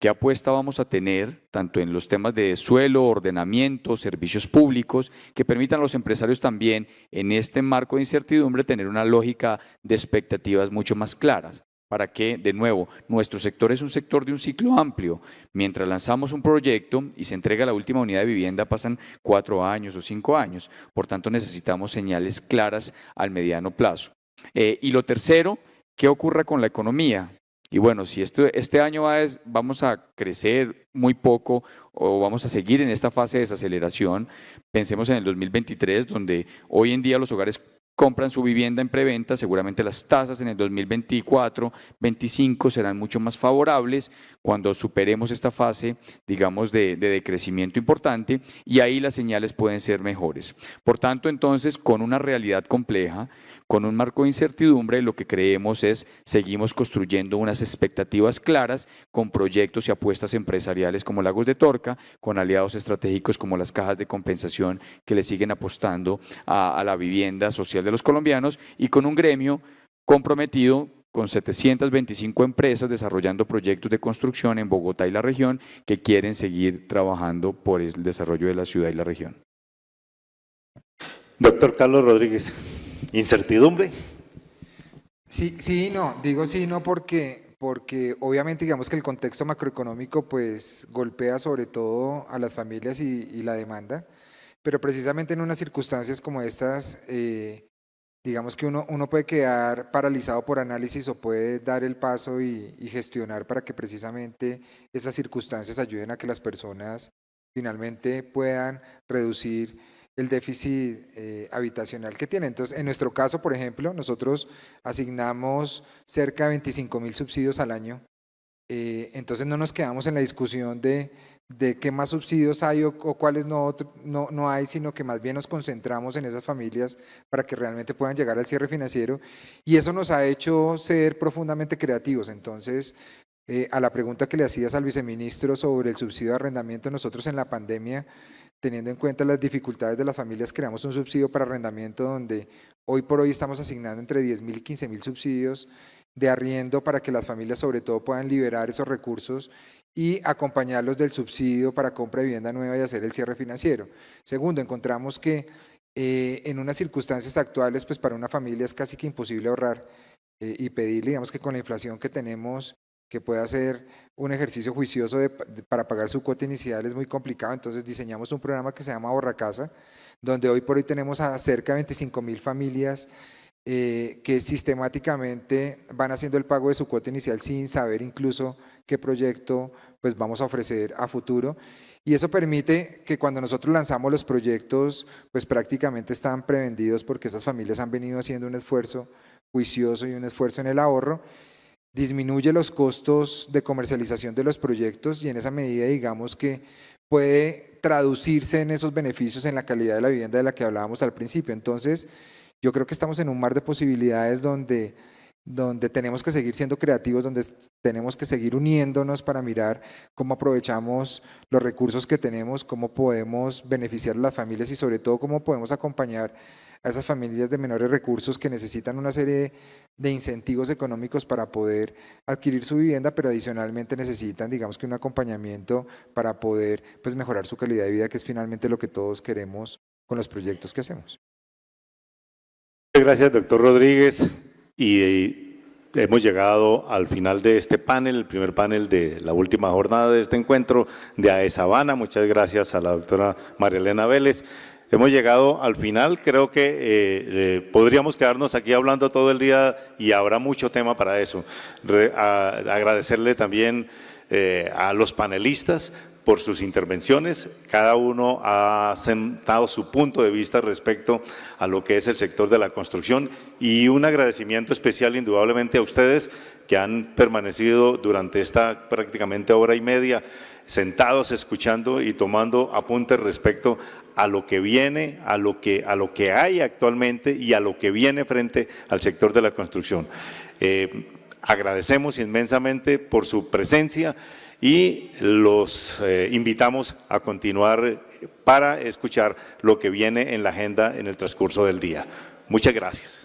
¿Qué apuesta vamos a tener, tanto en los temas de suelo, ordenamiento, servicios públicos, que permitan a los empresarios también, en este marco de incertidumbre, tener una lógica de expectativas mucho más claras? Para que, de nuevo, nuestro sector es un sector de un ciclo amplio. Mientras lanzamos un proyecto y se entrega la última unidad de vivienda, pasan 4 años o 5 años. Por tanto, necesitamos señales claras al mediano plazo. Y lo tercero, ¿qué ocurra con la economía? Y bueno, si este año vamos a crecer muy poco o vamos a seguir en esta fase de desaceleración, pensemos en el 2023, donde hoy en día los hogares compran su vivienda en preventa, seguramente las tasas en el 2024, 2025 serán mucho más favorables cuando superemos esta fase, digamos, de decrecimiento importante, y ahí las señales pueden ser mejores. Por tanto, entonces, con una realidad compleja, con un marco de incertidumbre, lo que creemos es seguimos construyendo unas expectativas claras con proyectos y apuestas empresariales como Lagos de Torca, con aliados estratégicos como las cajas de compensación que le siguen apostando a la vivienda social de los colombianos, y con un gremio comprometido con 725 empresas desarrollando proyectos de construcción en Bogotá y la región que quieren seguir trabajando por el desarrollo de la ciudad y la región. Doctor Carlos Rodríguez, ¿incertidumbre? Sí, sí, y no, digo sí, y no porque obviamente digamos que el contexto macroeconómico pues golpea sobre todo a las familias y la demanda, pero precisamente en unas circunstancias como estas, digamos que uno puede quedar paralizado por análisis o puede dar el paso y gestionar para que precisamente esas circunstancias ayuden a que las personas finalmente puedan reducir el déficit habitacional que tienen. Entonces, en nuestro caso, por ejemplo, nosotros asignamos cerca de 25.000 subsidios al año. Entonces no nos quedamos en la discusión de qué más subsidios hay o cuáles no hay, sino que más bien nos concentramos en esas familias para que realmente puedan llegar al cierre financiero, y eso nos ha hecho ser profundamente creativos. Entonces, a la pregunta que le hacías al viceministro sobre el subsidio de arrendamiento, nosotros en la pandemia, teniendo en cuenta las dificultades de las familias, creamos un subsidio para arrendamiento donde hoy por hoy estamos asignando entre 10.000 y 15.000 subsidios de arriendo para que las familias sobre todo puedan liberar esos recursos y acompañarlos del subsidio para compra de vivienda nueva y hacer el cierre financiero. Segundo, encontramos que en unas circunstancias actuales, pues para una familia es casi que imposible ahorrar y pedirle, digamos que con la inflación que tenemos, que pueda hacer un ejercicio juicioso para pagar su cuota inicial es muy complicado. Entonces diseñamos un programa que se llama Ahorra Casa, donde hoy por hoy tenemos a cerca de 25.000 familias que sistemáticamente van haciendo el pago de su cuota inicial sin saber incluso qué proyecto pues vamos a ofrecer a futuro, y eso permite que cuando nosotros lanzamos los proyectos pues prácticamente están prevendidos porque esas familias han venido haciendo un esfuerzo juicioso y un esfuerzo en el ahorro. Disminuye los costos de comercialización de los proyectos y en esa medida digamos que puede traducirse en esos beneficios en la calidad de la vivienda de la que hablábamos al principio. Entonces, yo creo que estamos en un mar de posibilidades donde tenemos que seguir siendo creativos, donde tenemos que seguir uniéndonos para mirar cómo aprovechamos los recursos que tenemos, cómo podemos beneficiar a las familias y sobre todo cómo podemos acompañar a esas familias de menores recursos que necesitan una serie de incentivos económicos para poder adquirir su vivienda, pero adicionalmente necesitan, digamos que un acompañamiento para poder pues, mejorar su calidad de vida, que es finalmente lo que todos queremos con los proyectos que hacemos. Muchas gracias, doctor Rodríguez. Y hemos llegado al final de este panel, el primer panel de la última jornada de este encuentro de AE Sabana. Muchas gracias a la doctora María Elena Vélez. Hemos llegado al final, creo que podríamos quedarnos aquí hablando todo el día y habrá mucho tema para eso. Agradecerle también a los panelistas por sus intervenciones. Cada uno ha sentado su punto de vista respecto a lo que es el sector de la construcción, y un agradecimiento especial indudablemente a ustedes que han permanecido durante esta prácticamente hora y media sentados escuchando y tomando apuntes respecto a lo que viene, a lo que hay actualmente y a lo que viene frente al sector de la construcción. Agradecemos inmensamente por su presencia y los invitamos a continuar para escuchar lo que viene en la agenda en el transcurso del día. Muchas gracias.